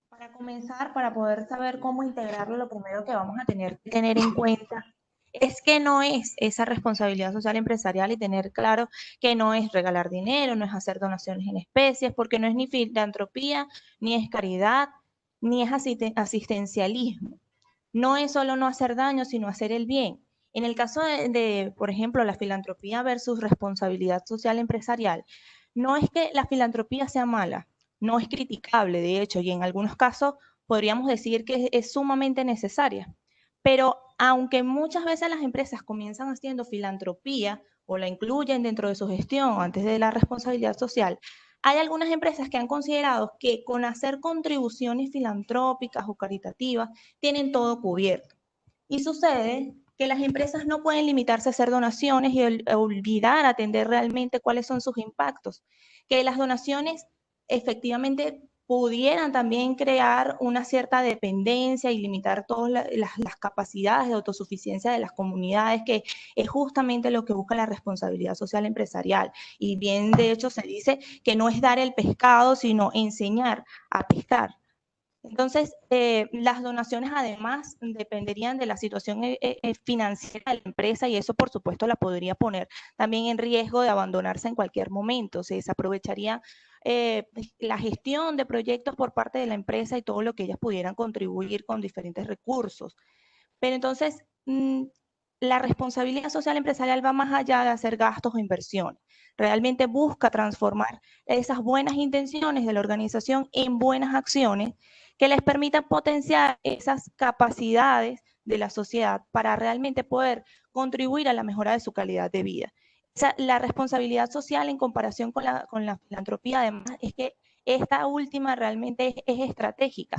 Para comenzar, para poder saber cómo integrarlo, lo primero que vamos a tener que tener en cuenta es que no es esa responsabilidad social empresarial, y tener claro que no es regalar dinero, no es hacer donaciones en especies, porque no es ni filantropía, ni es caridad, ni es asistencialismo. No es solo no hacer daño, sino hacer el bien. En el caso por ejemplo, la filantropía versus responsabilidad social empresarial, no es que la filantropía sea mala, no es criticable, de hecho, y en algunos casos podríamos decir que es sumamente necesaria. Pero aunque muchas veces las empresas comienzan haciendo filantropía o la incluyen dentro de su gestión antes de la responsabilidad social, hay algunas empresas que han considerado que con hacer contribuciones filantrópicas o caritativas tienen todo cubierto. Y sucede que las empresas no pueden limitarse a hacer donaciones y olvidar atender realmente cuáles son sus impactos. Que las donaciones efectivamente pudieran también crear una cierta dependencia y limitar todas las capacidades de autosuficiencia de las comunidades, que es justamente lo que busca la responsabilidad social empresarial. Y bien, de hecho, se dice que no es dar el pescado, sino enseñar a pescar. Entonces, las donaciones además dependerían de la situación financiera de la empresa, y eso por supuesto la podría poner también en riesgo de abandonarse en cualquier momento. Se desaprovecharía la gestión de proyectos por parte de la empresa y todo lo que ellas pudieran contribuir con diferentes recursos. Pero entonces, la responsabilidad social empresarial va más allá de hacer gastos o inversiones. Realmente busca transformar esas buenas intenciones de la organización en buenas acciones que les permitan potenciar esas capacidades de la sociedad para realmente poder contribuir a la mejora de su calidad de vida. La responsabilidad social en comparación con la filantropía, además, es que esta última realmente es estratégica.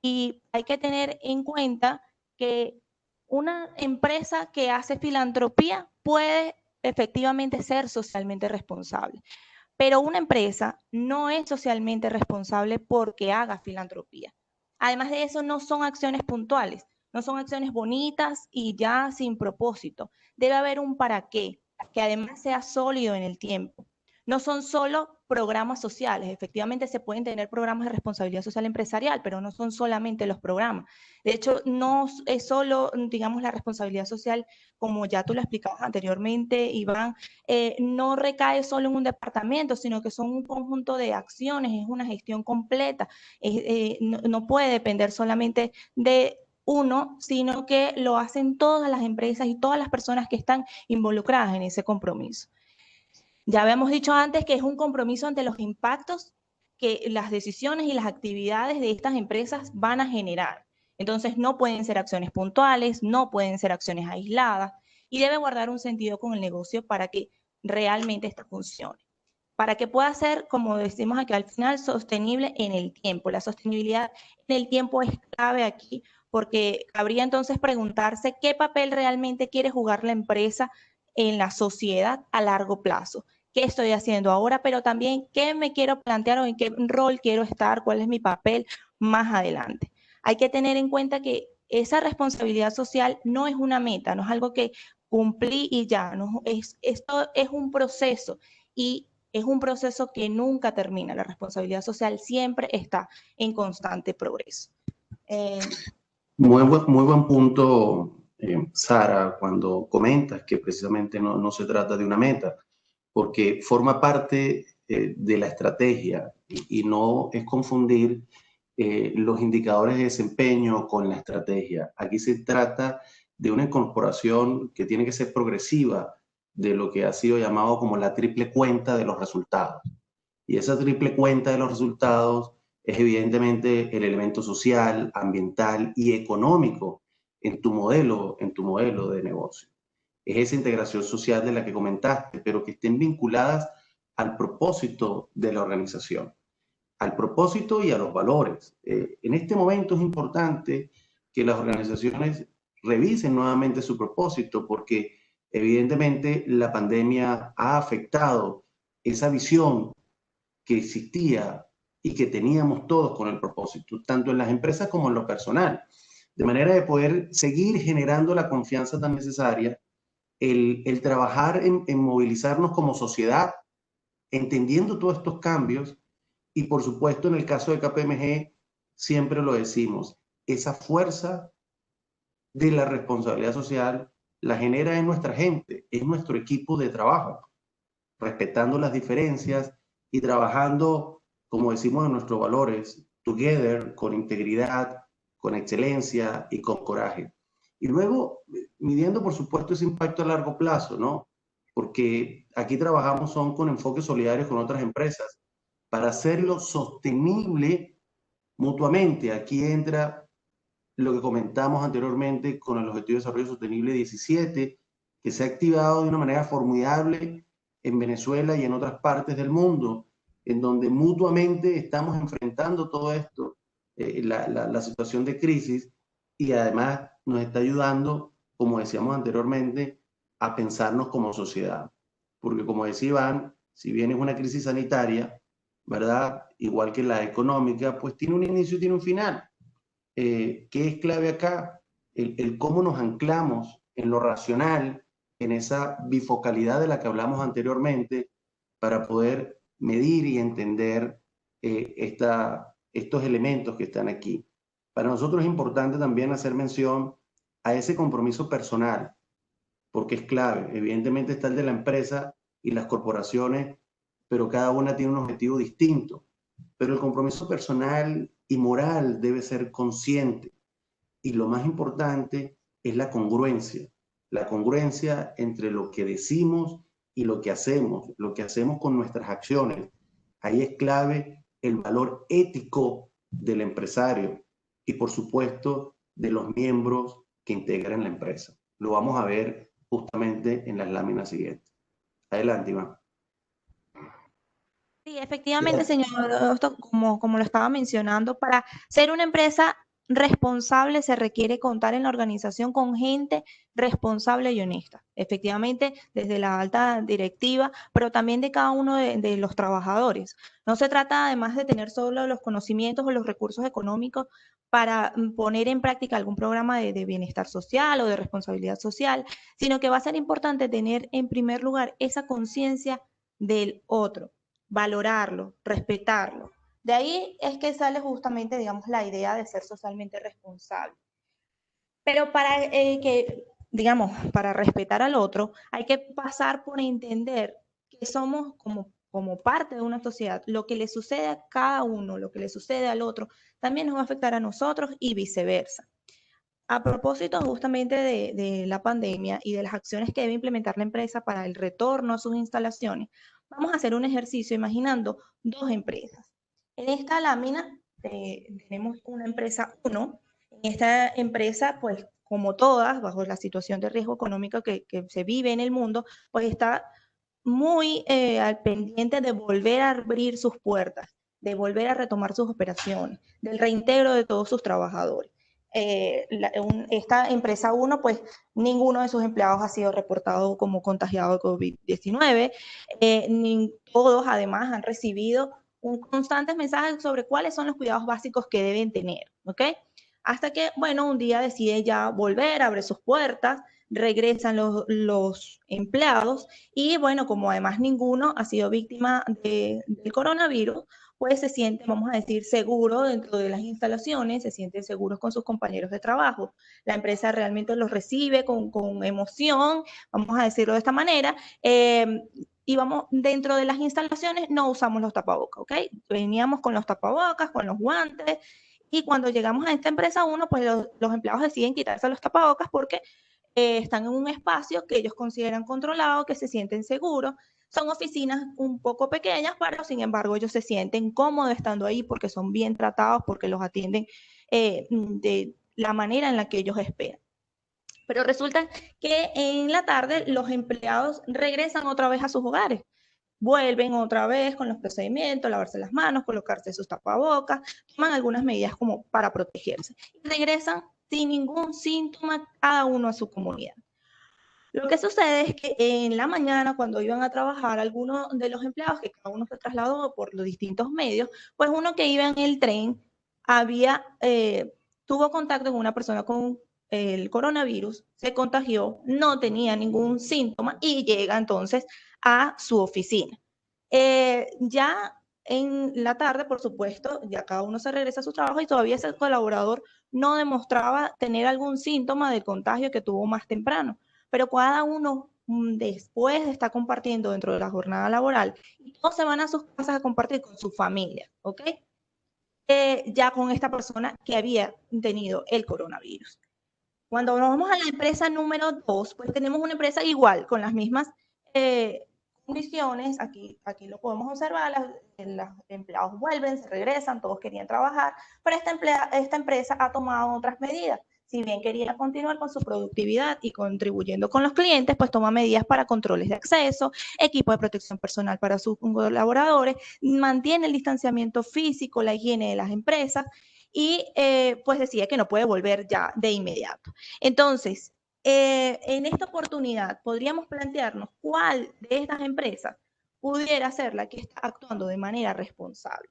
Y hay que tener en cuenta que una empresa que hace filantropía puede efectivamente ser socialmente responsable, pero una empresa no es socialmente responsable porque haga filantropía. Además de eso, no son acciones puntuales, no son acciones bonitas y ya sin propósito. Debe haber un para qué, que además sea sólido en el tiempo. No son solo programas sociales, efectivamente se pueden tener programas de responsabilidad social empresarial, pero no son solamente los programas. De hecho, no es solo, digamos, la responsabilidad social, como ya tú lo explicabas anteriormente, Iván, no recae solo en un departamento, sino que son un conjunto de acciones, es una gestión completa. No puede depender solamente de uno, sino que lo hacen todas las empresas y todas las personas que están involucradas en ese compromiso. Ya habíamos dicho antes que es un compromiso ante los impactos que las decisiones y las actividades de estas empresas van a generar. Entonces no pueden ser acciones puntuales, no pueden ser acciones aisladas y debe guardar un sentido con el negocio para que realmente esto funcione. Para que pueda ser, como decimos aquí al final, sostenible en el tiempo. La sostenibilidad en el tiempo es clave aquí porque habría entonces preguntarse qué papel realmente quiere jugar la empresa en la sociedad a largo plazo. ¿Qué estoy haciendo ahora? Pero también qué me quiero plantear o en qué rol quiero estar, cuál es mi papel más adelante. Hay que tener en cuenta que esa responsabilidad social no es una meta, no es algo que cumplí y ya, no, esto es un proceso y es un proceso que nunca termina. La responsabilidad social siempre está en constante progreso. Muy buen punto, Sara, cuando comentas que precisamente no se trata de una meta, porque forma parte de la estrategia y no es confundir los indicadores de desempeño con la estrategia. Aquí se trata de una incorporación que tiene que ser progresiva de lo que ha sido llamado como la triple cuenta de los resultados. Y esa triple cuenta de los resultados es evidentemente el elemento social, ambiental y económico en tu modelo de negocio. Es esa integración social de la que comentaste, pero que estén vinculadas al propósito de la organización, al propósito y a los valores. En este momento es importante que las organizaciones revisen nuevamente su propósito porque evidentemente la pandemia ha afectado esa visión que existía y que teníamos todos con el propósito, tanto en las empresas como en lo personal, de manera de poder seguir generando la confianza tan necesaria, el trabajar en movilizarnos como sociedad, entendiendo todos estos cambios y por supuesto en el caso de KPMG, siempre lo decimos, esa fuerza de la responsabilidad social la genera en nuestra gente, en nuestro equipo de trabajo, respetando las diferencias y trabajando, como decimos en nuestros valores, together, con integridad, con excelencia y con coraje. Y luego, midiendo, por supuesto, ese impacto a largo plazo, ¿no? Porque aquí trabajamos son con enfoques solidarios con otras empresas para hacerlo sostenible mutuamente. Aquí entra lo que comentamos anteriormente con el Objetivo de Desarrollo Sostenible 17, que se ha activado de una manera formidable en Venezuela y en otras partes del mundo, en donde mutuamente estamos enfrentando todo esto, la situación de crisis, y además nos está ayudando, como decíamos anteriormente, a pensarnos como sociedad. Porque como decía Iván, si bien es una crisis sanitaria, ¿verdad? Igual que la económica, pues tiene un inicio y tiene un final. ¿Qué es clave acá? El cómo nos anclamos en lo racional, en esa bifocalidad de la que hablamos anteriormente, para poder medir y entender estos elementos que están aquí. Para nosotros es importante también hacer mención a ese compromiso personal, porque es clave. Evidentemente está el de la empresa y las corporaciones, pero cada una tiene un objetivo distinto. Pero el compromiso personal y moral debe ser consciente. Y lo más importante es la congruencia entre lo que decimos y lo que hacemos con nuestras acciones. Ahí es clave el valor ético del empresario y por supuesto de los miembros que integran la empresa. Lo vamos a ver justamente en las láminas siguientes. Adelante, Iván. Sí, efectivamente, señor, como lo estaba mencionando, para ser una empresa responsable se requiere contar en la organización con gente responsable y honesta. Efectivamente, desde la alta directiva, pero también de cada uno de los trabajadores. No se trata además de tener solo los conocimientos o los recursos económicos para poner en práctica algún programa de bienestar social o de responsabilidad social, sino que va a ser importante tener en primer lugar esa conciencia del otro, valorarlo, respetarlo. De ahí es que sale justamente, digamos, la idea de ser socialmente responsable. Pero digamos, para respetar al otro, hay que pasar por entender que somos como parte de una sociedad. Lo que le sucede a cada uno, lo que le sucede al otro, también nos va a afectar a nosotros y viceversa. A propósito justamente de la pandemia y de las acciones que debe implementar la empresa para el retorno a sus instalaciones, vamos a hacer un ejercicio imaginando dos empresas. En esta lámina tenemos una empresa 1. En esta empresa, pues como todas, bajo la situación de riesgo económico que se vive en el mundo, pues está muy al pendiente de volver a abrir sus puertas, de volver a retomar sus operaciones, del reintegro de todos sus trabajadores. Esta empresa 1, pues ninguno de sus empleados ha sido reportado como contagiado de COVID-19, todos además han recibido un constante mensaje sobre cuáles son los cuidados básicos que deben tener, ¿ok? Hasta que, bueno, un día decide ya volver, abre sus puertas, regresan los empleados y, bueno, como además ninguno ha sido víctima del coronavirus, pues se sienten, vamos a decir, seguros dentro de las instalaciones, se sienten seguros con sus compañeros de trabajo. La empresa realmente los recibe con emoción, vamos a decirlo de esta manera, y vamos, dentro de las instalaciones no usamos los tapabocas, ¿ok? Veníamos con los tapabocas, con los guantes, y cuando llegamos a esta empresa 1, pues los empleados deciden quitarse los tapabocas porque están en un espacio que ellos consideran controlado, que se sienten seguros. Son oficinas un poco pequeñas, pero sin embargo ellos se sienten cómodos estando ahí porque son bien tratados, porque los atienden de la manera en la que ellos esperan. Pero resulta que en la tarde los empleados regresan otra vez a sus hogares. Vuelven otra vez con los procedimientos, lavarse las manos, colocarse sus tapabocas, toman algunas medidas como para protegerse y regresan sin ningún síntoma cada uno a su comunidad. Lo que sucede es que en la mañana, cuando iban a trabajar, algunos de los empleados, que cada uno se trasladó por los distintos medios, pues uno que iba en el tren tuvo contacto con una persona con el coronavirus, se contagió, no tenía ningún síntoma y llega entonces a su oficina. Ya en la tarde, por supuesto, ya cada uno se regresa a su trabajo y todavía ese colaborador no demostraba tener algún síntoma de contagio que tuvo más temprano, pero cada uno después está compartiendo dentro de la jornada laboral y todos se van a sus casas a compartir con su familia, ¿ok? Ya con esta persona que había tenido el coronavirus. Cuando nos vamos a la empresa número 2, pues tenemos una empresa igual, con las mismas condiciones. Aquí lo podemos observar, los empleados vuelven, se regresan, todos querían trabajar, pero esta empresa ha tomado otras medidas. Si bien quería continuar con su productividad y contribuyendo con los clientes, pues toma medidas para controles de acceso, equipo de protección personal para sus colaboradores, mantiene el distanciamiento físico, la higiene de las empresas y pues decía que no puede volver ya de inmediato. Entonces, en esta oportunidad podríamos plantearnos cuál de estas empresas pudiera ser la que está actuando de manera responsable.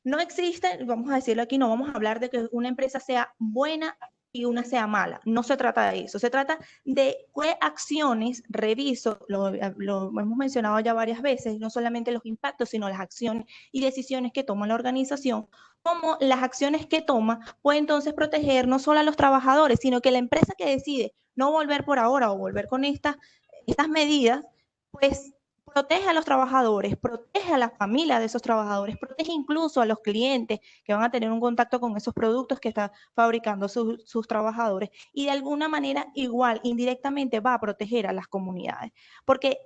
No existe, vamos a decirlo aquí, no vamos a hablar de que una empresa sea buena y una sea mala. No se trata de eso. Se trata de qué acciones reviso, lo hemos mencionado ya varias veces, no solamente los impactos, sino las acciones y decisiones que toma la organización, cómo las acciones que toma pueden entonces proteger no solo a los trabajadores, sino que la empresa que decide no volver por ahora o volver con estas medidas, pues protege a los trabajadores, protege a la familia de esos trabajadores, protege incluso a los clientes que van a tener un contacto con esos productos que están fabricando sus trabajadores y de alguna manera igual, indirectamente va a proteger a las comunidades. Porque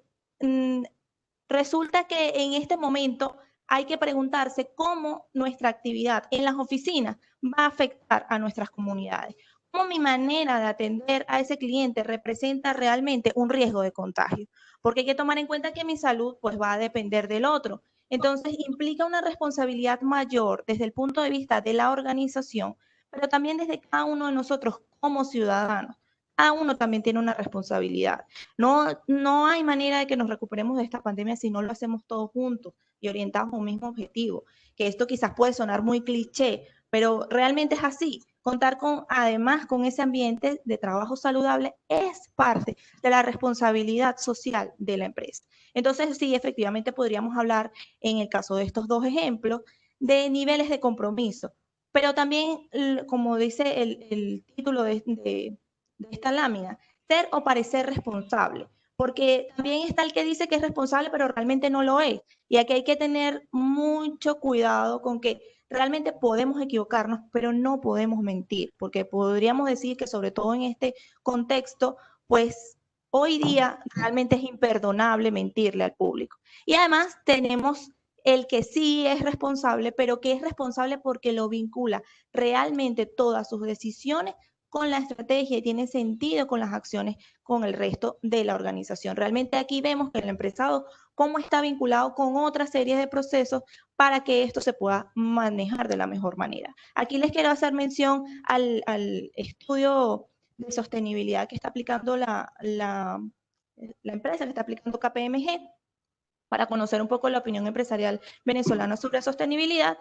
resulta que en este momento hay que preguntarse cómo nuestra actividad en las oficinas va a afectar a nuestras comunidades. Cómo mi manera de atender a ese cliente representa realmente un riesgo de contagio. Porque hay que tomar en cuenta que mi salud pues va a depender del otro. Entonces implica una responsabilidad mayor desde el punto de vista de la organización, pero también desde cada uno de nosotros como ciudadanos. Cada uno también tiene una responsabilidad. No hay manera de que nos recuperemos de esta pandemia si no lo hacemos todos juntos y orientados a un mismo objetivo. Que esto quizás puede sonar muy cliché, pero realmente es así. Contar además con ese ambiente de trabajo saludable es parte de la responsabilidad social de la empresa. Entonces, sí, efectivamente podríamos hablar, en el caso de estos dos ejemplos, de niveles de compromiso, pero también, como dice el título de esta lámina, ser o parecer responsable, porque también está el que dice que es responsable, pero realmente no lo es. Y aquí hay que tener mucho cuidado con que realmente podemos equivocarnos, pero no podemos mentir, porque podríamos decir que sobre todo en este contexto, pues hoy día realmente es imperdonable mentirle al público. Y además tenemos el que sí es responsable, pero que es responsable porque lo vincula realmente todas sus decisiones con la estrategia y tiene sentido con las acciones con el resto de la organización. Realmente aquí vemos que el empresariado cómo está vinculado con otra serie de procesos para que esto se pueda manejar de la mejor manera. Aquí les quiero hacer mención al estudio de sostenibilidad que está aplicando la empresa, que está aplicando KPMG, para conocer un poco la opinión empresarial venezolana sobre sostenibilidad.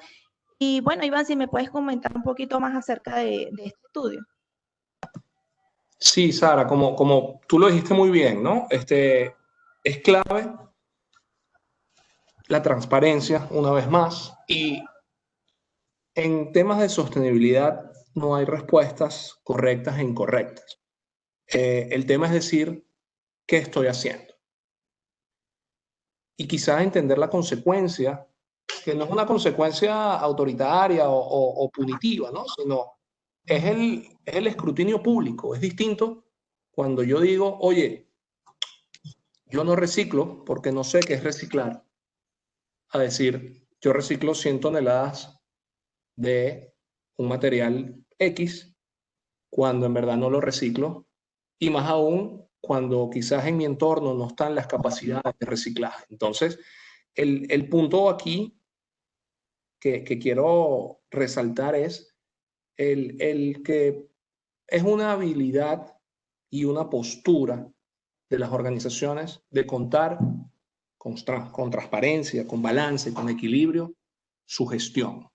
Y bueno, Iván, si me puedes comentar un poquito más acerca de este estudio. Sí, Sara, como tú lo dijiste muy bien, ¿no? Es clave la transparencia, una vez más, y en temas de sostenibilidad no hay respuestas correctas e incorrectas. El tema es decir, ¿qué estoy haciendo? Y quizás entender la consecuencia, que no es una consecuencia autoritaria o punitiva, ¿no? Sino es el escrutinio público. Es distinto cuando yo digo, oye, yo no reciclo porque no sé qué es reciclar, a decir, yo reciclo 100 toneladas de un material X cuando en verdad no lo reciclo, y más aún cuando quizás en mi entorno no están las capacidades de reciclaje. Entonces, el punto aquí que quiero resaltar es el que es una habilidad y una postura de las organizaciones de contar con transparencia, con balance, con equilibrio, su gestión,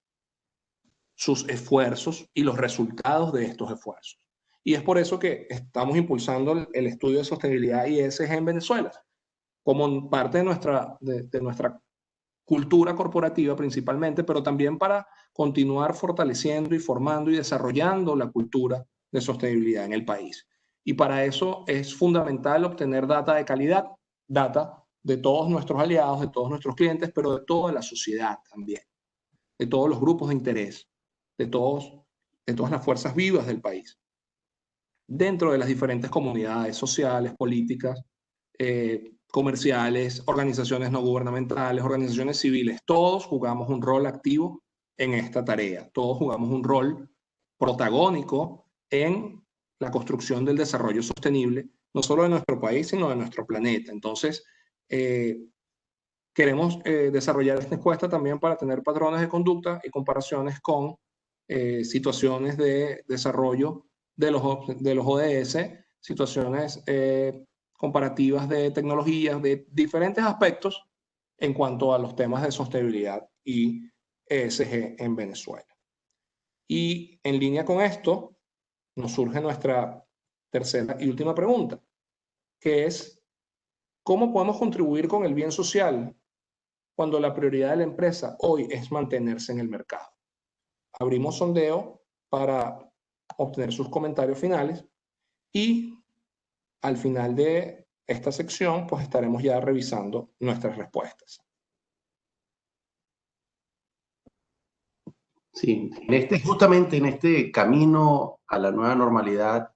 sus esfuerzos y los resultados de estos esfuerzos. Y es por eso que estamos impulsando el estudio de sostenibilidad y ESG en Venezuela, como parte de nuestra cultura corporativa principalmente, pero también para continuar fortaleciendo y formando y desarrollando la cultura de sostenibilidad en el país. Y para eso es fundamental obtener data de calidad, data de todos nuestros aliados, de todos nuestros clientes, pero de toda la sociedad también, de todos los grupos de interés, de todas las fuerzas vivas del país, dentro de las diferentes comunidades sociales, políticas, comerciales, organizaciones no gubernamentales, organizaciones civiles. Todos jugamos un rol activo en esta tarea. Todos jugamos un rol protagónico en la construcción del desarrollo sostenible, no solo de nuestro país, sino de nuestro planeta. Entonces, queremos desarrollar esta encuesta también para tener patrones de conducta y comparaciones con situaciones de desarrollo de los ODS, situaciones comparativas de tecnologías, de diferentes aspectos en cuanto a los temas de sostenibilidad y ESG en Venezuela. Y en línea con esto, nos surge nuestra tercera y última pregunta, que es, ¿cómo podemos contribuir con el bien social cuando la prioridad de la empresa hoy es mantenerse en el mercado? Abrimos sondeo para obtener sus comentarios finales y al final de esta sección pues estaremos ya revisando nuestras respuestas. Sí, justamente en este camino a la nueva normalidad,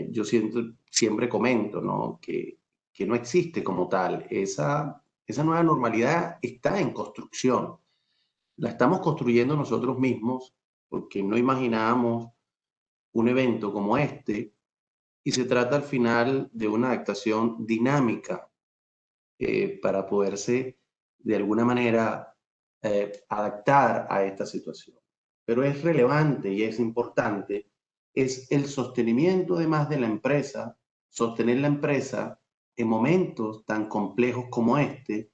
yo siempre comento, ¿no? que no existe como tal. Esa nueva normalidad está en construcción. La estamos construyendo nosotros mismos porque no imaginábamos un evento como este, y se trata al final de una adaptación dinámica para poderse de alguna manera adaptar a esta situación. Pero es relevante y es importante, es el sostenimiento además de la empresa, sostener la empresa en momentos tan complejos como este,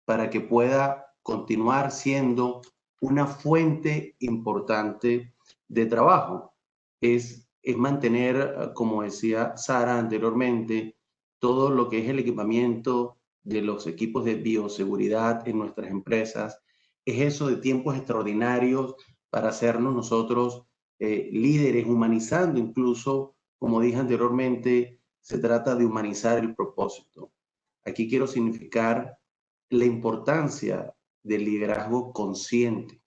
para que pueda continuar siendo una fuente importante de trabajo. Es mantener, como decía Sara anteriormente, todo lo que es el equipamiento de los equipos de bioseguridad en nuestras empresas. Es eso de tiempos extraordinarios para hacernos nosotros líderes, humanizando incluso, como dije anteriormente, se trata de humanizar el propósito. Aquí quiero significar la importancia del liderazgo consciente.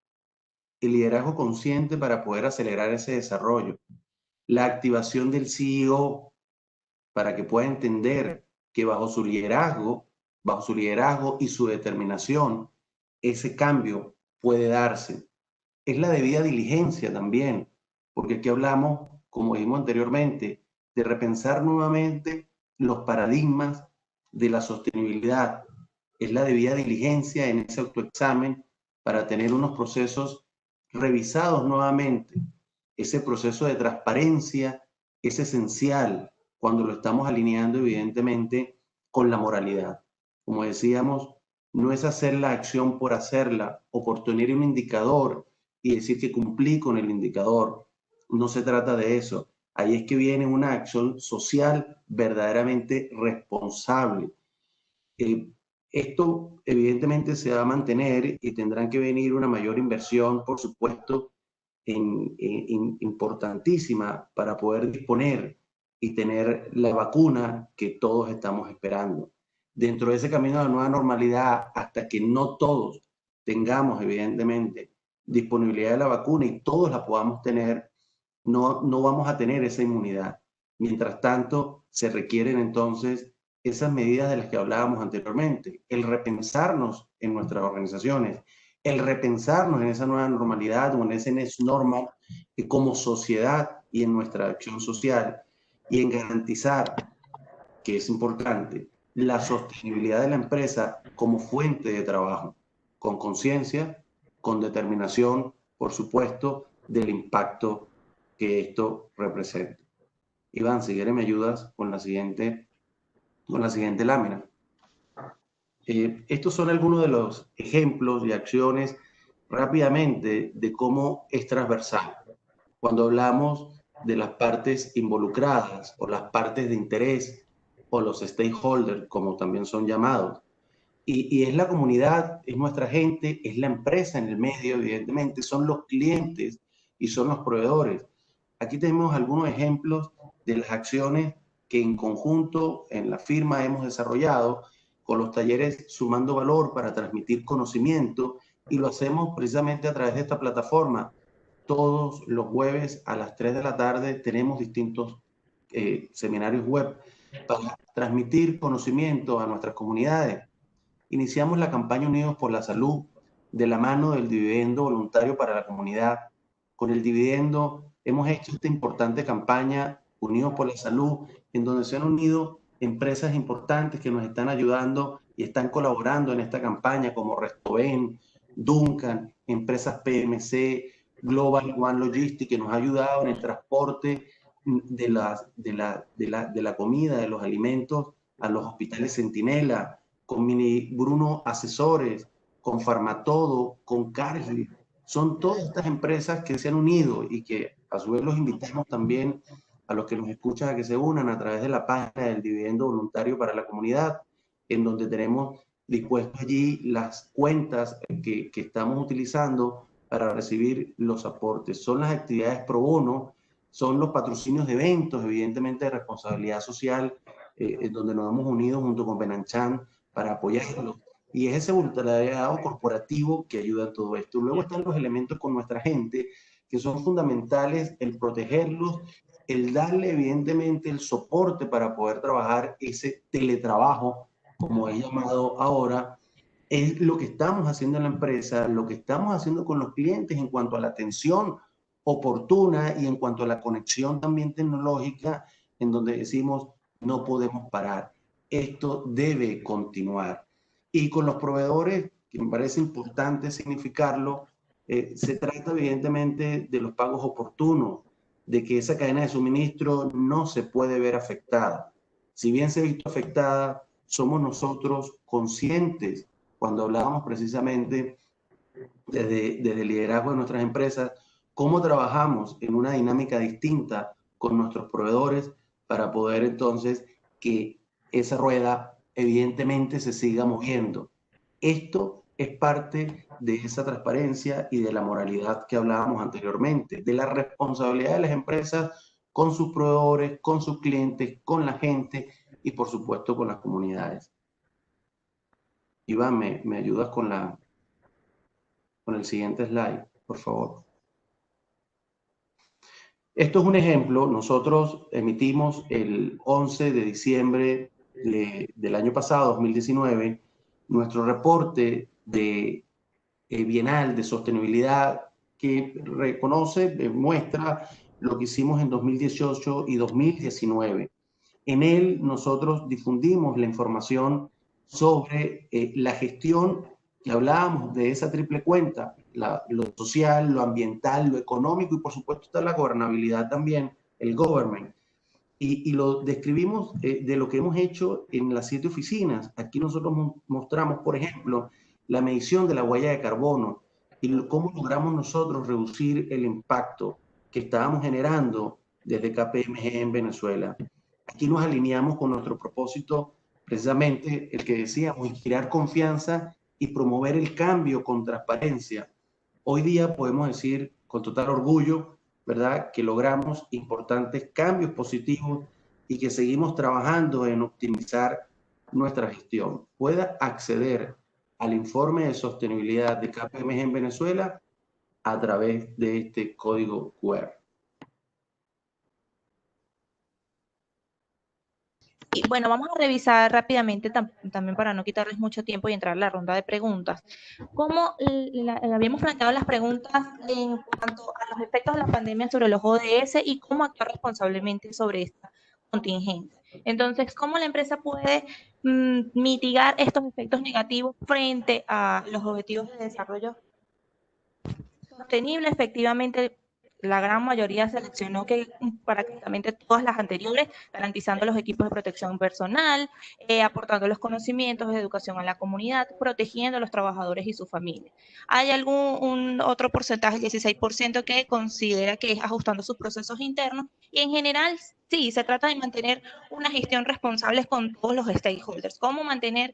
El liderazgo consciente para poder acelerar ese desarrollo. La activación del CEO para que pueda entender que bajo su liderazgo y su determinación, ese cambio puede darse. Es la debida diligencia también, porque aquí hablamos, como dijimos anteriormente, de repensar nuevamente los paradigmas de la sostenibilidad. Es la debida diligencia en ese autoexamen para tener unos procesos revisados nuevamente. Ese proceso de transparencia es esencial cuando lo estamos alineando evidentemente con la moralidad. Como decíamos, no es hacer la acción por hacerla o por tener un indicador y decir que cumplí con el indicador. No se trata de eso. Ahí es que viene una acción social verdaderamente responsable. Esto evidentemente se va a mantener y tendrán que venir una mayor inversión, por supuesto, importantísima para poder disponer y tener la vacuna que todos estamos esperando. Dentro de ese camino de la nueva normalidad, hasta que no todos tengamos evidentemente disponibilidad de la vacuna y todos la podamos tener, no vamos a tener esa inmunidad. Mientras tanto, se requieren entonces esas medidas de las que hablábamos anteriormente, el repensarnos en nuestras organizaciones, el repensarnos en esa nueva normalidad o en ese next normal como sociedad y en nuestra acción social, y en garantizar, que es importante, la sostenibilidad de la empresa como fuente de trabajo, con conciencia, con determinación, por supuesto, del impacto que esto representa. Iván, si quieres me ayudas con la siguiente lámina. Estos son algunos de los ejemplos y acciones rápidamente de cómo es transversal. Cuando hablamos de las partes involucradas o las partes de interés o los stakeholders, como también son llamados, y es la comunidad, es nuestra gente, es la empresa en el medio, evidentemente, son los clientes y son los proveedores. Aquí tenemos algunos ejemplos de las acciones que en conjunto en la firma hemos desarrollado con los talleres Sumando Valor para transmitir conocimiento, y lo hacemos precisamente a través de esta plataforma. Todos los jueves a las 3 de la tarde tenemos distintos seminarios web para transmitir conocimiento a nuestras comunidades. Iniciamos la campaña Unidos por la Salud de la mano del dividendo voluntario para la comunidad. Con el dividendo hemos hecho esta importante campaña Unidos por la Salud, en donde se han unido empresas importantes que nos están ayudando y están colaborando en esta campaña, como Restoven, Duncan, empresas PMC, Global One Logistics, que nos ha ayudado en el transporte de la comida, de los alimentos a los hospitales Centinela, con Mini Bruno Asesores, con Farmatodo, con Cargill. Son todas estas empresas que se han unido y que a su vez los invitamos también a los que nos escuchan a que se unan a través de la página del Dividendo Voluntario para la Comunidad, en donde tenemos dispuestos allí las cuentas que estamos utilizando para recibir los aportes. Son las actividades pro bono, son los patrocinios de eventos, evidentemente de responsabilidad social, donde nos hemos unido junto con Benanchan para apoyarlos. Y es ese voluntariado corporativo que ayuda a todo esto. Luego están los elementos con nuestra gente, que son fundamentales, el protegerlos, el darle evidentemente el soporte para poder trabajar ese teletrabajo, como es llamado ahora. Es lo que estamos haciendo en la empresa, lo que estamos haciendo con los clientes en cuanto a la atención oportuna y en cuanto a la conexión también tecnológica, en donde decimos no podemos parar. Esto debe continuar. Y con los proveedores, que me parece importante significarlo, se trata evidentemente de los pagos oportunos, de que esa cadena de suministro no se puede ver afectada. Si bien se ha visto afectada, somos nosotros conscientes, cuando hablábamos precisamente desde el liderazgo de nuestras empresas, cómo trabajamos en una dinámica distinta con nuestros proveedores para poder entonces que esa rueda evidentemente se siga moviendo. Esto es parte de esa transparencia y de la moralidad que hablábamos anteriormente, de la responsabilidad de las empresas con sus proveedores, con sus clientes, con la gente y por supuesto con las comunidades. Iván, ¿me ayudas con el siguiente slide, por favor? Esto es un ejemplo. Nosotros emitimos el 11 de diciembre del año pasado, 2019, nuestro reporte bienal de sostenibilidad que reconoce, muestra lo que hicimos en 2018 y 2019. En él nosotros difundimos la información sobre la gestión que hablábamos de esa triple cuenta, lo social, lo ambiental, lo económico y por supuesto está la gobernabilidad también, el government. Y lo describimos de lo que hemos hecho en las 7 oficinas. Aquí nosotros mostramos, por ejemplo, la medición de la huella de carbono y cómo logramos nosotros reducir el impacto que estábamos generando desde KPMG en Venezuela. Aquí nos alineamos con nuestro propósito, precisamente el que decíamos, crear confianza y promover el cambio con transparencia. Hoy día podemos decir con total orgullo, ¿verdad?, que logramos importantes cambios positivos y que seguimos trabajando en optimizar nuestra gestión. Pueda acceder al informe de sostenibilidad de KPMG en Venezuela a través de este código QR. Y bueno, vamos a revisar rápidamente también para no quitarles mucho tiempo y entrar a la ronda de preguntas. ¿Cómo habíamos planteado las preguntas en cuanto a los efectos de la pandemia sobre los ODS y cómo actuar responsablemente sobre esta contingencia? Entonces, ¿cómo la empresa puede mitigar estos efectos negativos frente a los objetivos de desarrollo sostenible? Efectivamente, la gran mayoría seleccionó que prácticamente todas las anteriores, garantizando los equipos de protección personal, aportando los conocimientos de educación a la comunidad, protegiendo a los trabajadores y su familia. Hay otro porcentaje, el 16%, que considera que es ajustando sus procesos internos y en general sí, se trata de mantener una gestión responsable con todos los stakeholders. ¿Cómo mantener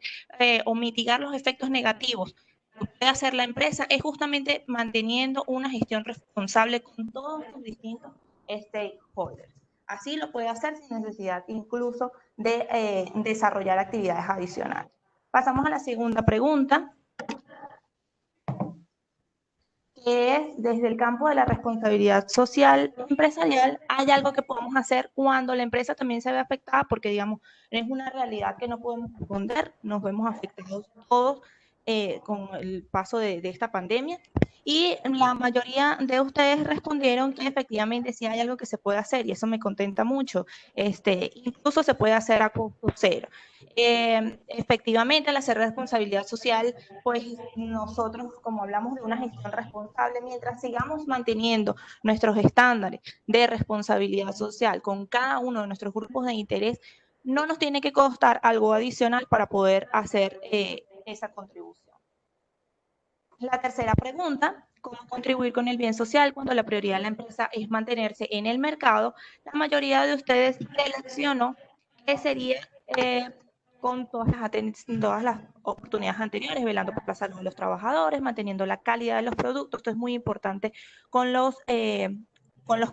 o mitigar los efectos negativos que puede hacer la empresa? Es justamente manteniendo una gestión responsable con todos los distintos stakeholders. Así lo puede hacer sin necesidad incluso de desarrollar actividades adicionales. Pasamos a la segunda pregunta, que es, desde el campo de la responsabilidad social empresarial, ¿hay algo que podemos hacer cuando la empresa también se ve afectada? Porque, digamos, es una realidad que no podemos esconder, nos vemos afectados todos con el paso de esta pandemia. Y la mayoría de ustedes respondieron que efectivamente sí hay algo que se puede hacer, y eso me contenta mucho. Incluso se puede hacer a costo cero. Efectivamente, al hacer responsabilidad social, pues nosotros, como hablamos de una gestión responsable, mientras sigamos manteniendo nuestros estándares de responsabilidad social con cada uno de nuestros grupos de interés, no nos tiene que costar algo adicional para poder hacer esa contribución. La tercera pregunta, ¿cómo contribuir con el bien social cuando la prioridad de la empresa es mantenerse en el mercado? La mayoría de ustedes seleccionó que sería con todas las oportunidades anteriores, velando por la salud de los trabajadores, manteniendo la calidad de los productos. Esto es muy importante con los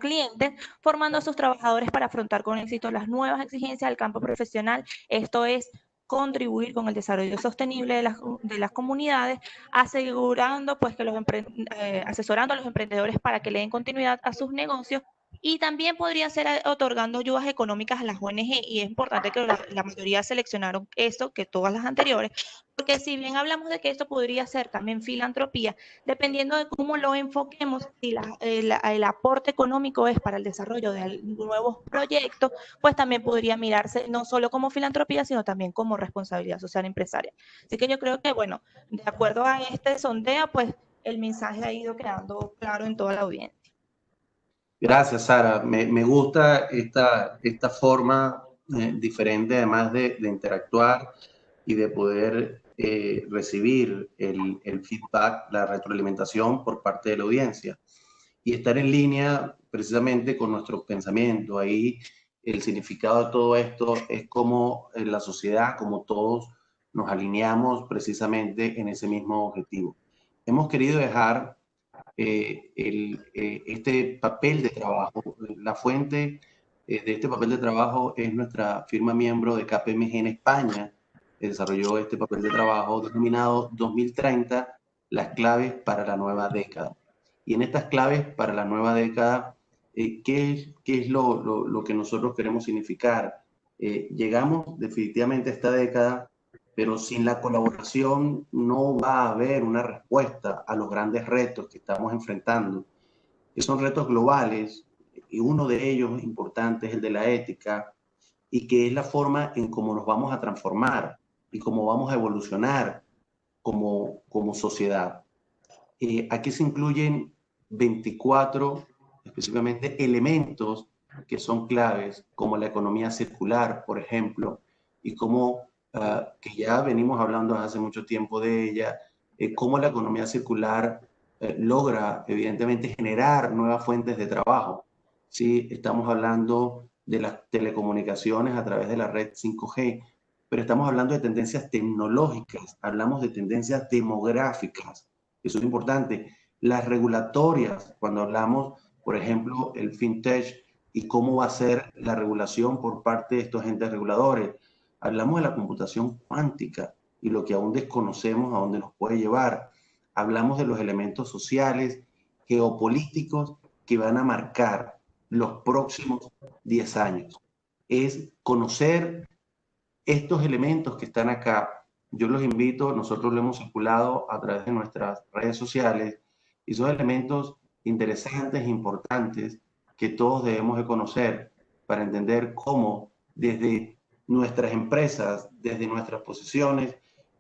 clientes, formando a sus trabajadores para afrontar con éxito las nuevas exigencias del campo profesional. Esto es contribuir con el desarrollo sostenible de las comunidades, asegurando pues que asesorando a los emprendedores para que le den continuidad a sus negocios, y también podría ser otorgando ayudas económicas a las ONG, y es importante que la mayoría seleccionaron esto, que todas las anteriores, porque si bien hablamos de que esto podría ser también filantropía, dependiendo de cómo lo enfoquemos, si el aporte económico es para el desarrollo de nuevos proyectos, pues también podría mirarse no solo como filantropía, sino también como responsabilidad social empresarial. Así que yo creo que, bueno, de acuerdo a este sondeo, pues el mensaje ha ido quedando claro en toda la audiencia. Gracias, Sara. Me gusta esta forma diferente, además de interactuar y de poder recibir el feedback, la retroalimentación por parte de la audiencia y estar en línea precisamente con nuestros pensamientos. Ahí el significado de todo esto es cómo la sociedad, como todos, nos alineamos precisamente en ese mismo objetivo. Hemos querido dejar este papel de trabajo, la fuente de este papel de trabajo es nuestra firma miembro de KPMG en España. Desarrolló este papel de trabajo denominado 2030, las claves para la nueva década. Y en estas claves para la nueva década, ¿qué es lo que nosotros queremos significar? Llegamos definitivamente a esta década, pero sin la colaboración no va a haber una respuesta a los grandes retos que estamos enfrentando, que son retos globales, y uno de ellos importante es el de la ética, y que es la forma en cómo nos vamos a transformar y cómo vamos a evolucionar como sociedad. Aquí se incluyen 24 específicamente elementos que son claves, como la economía circular, por ejemplo, y cómo, que ya venimos hablando hace mucho tiempo de ella, cómo la economía circular logra, evidentemente, generar nuevas fuentes de trabajo. Sí, estamos hablando de las telecomunicaciones a través de la red 5G, pero estamos hablando de tendencias tecnológicas, hablamos de tendencias demográficas, eso es importante. Las regulatorias, cuando hablamos, por ejemplo, el fintech y cómo va a ser la regulación por parte de estos entes reguladores. Hablamos de la computación cuántica y lo que aún desconocemos a dónde nos puede llevar. Hablamos de los elementos sociales, geopolíticos que van a marcar los próximos 10 años. Es conocer estos elementos que están acá. Yo los invito, nosotros lo hemos circulado a través de nuestras redes sociales y son elementos interesantes e importantes que todos debemos de conocer para entender cómo desde nuestras empresas, desde nuestras posiciones,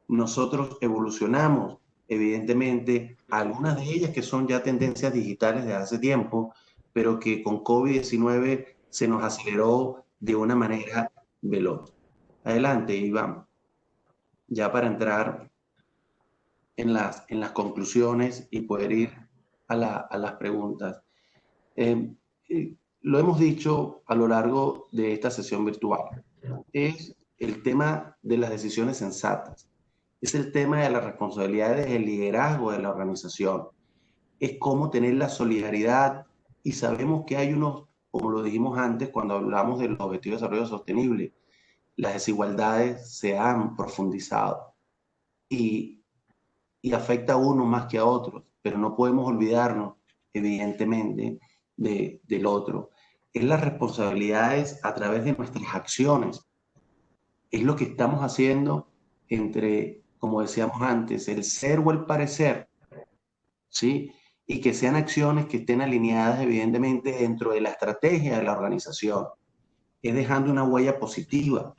nosotros evolucionamos, evidentemente, algunas de ellas que son ya tendencias digitales de hace tiempo, pero que con COVID-19 se nos aceleró de una manera veloz. Adelante, Iván, ya para entrar en las conclusiones y poder ir a las preguntas. Lo hemos dicho a lo largo de esta sesión virtual. Es el tema de las decisiones sensatas. Es el tema de las responsabilidades del liderazgo de la organización. Es cómo tener la solidaridad y sabemos que hay unos, como lo dijimos antes cuando hablamos de los objetivos de desarrollo sostenible, las desigualdades se han profundizado y afecta a uno más que a otros, pero no podemos olvidarnos, evidentemente, del otro. Es las responsabilidades a través de nuestras acciones. Es lo que estamos haciendo entre, como decíamos antes, el ser o el parecer, ¿sí? Y que sean acciones que estén alineadas, evidentemente, dentro de la estrategia de la organización. Es dejando una huella positiva,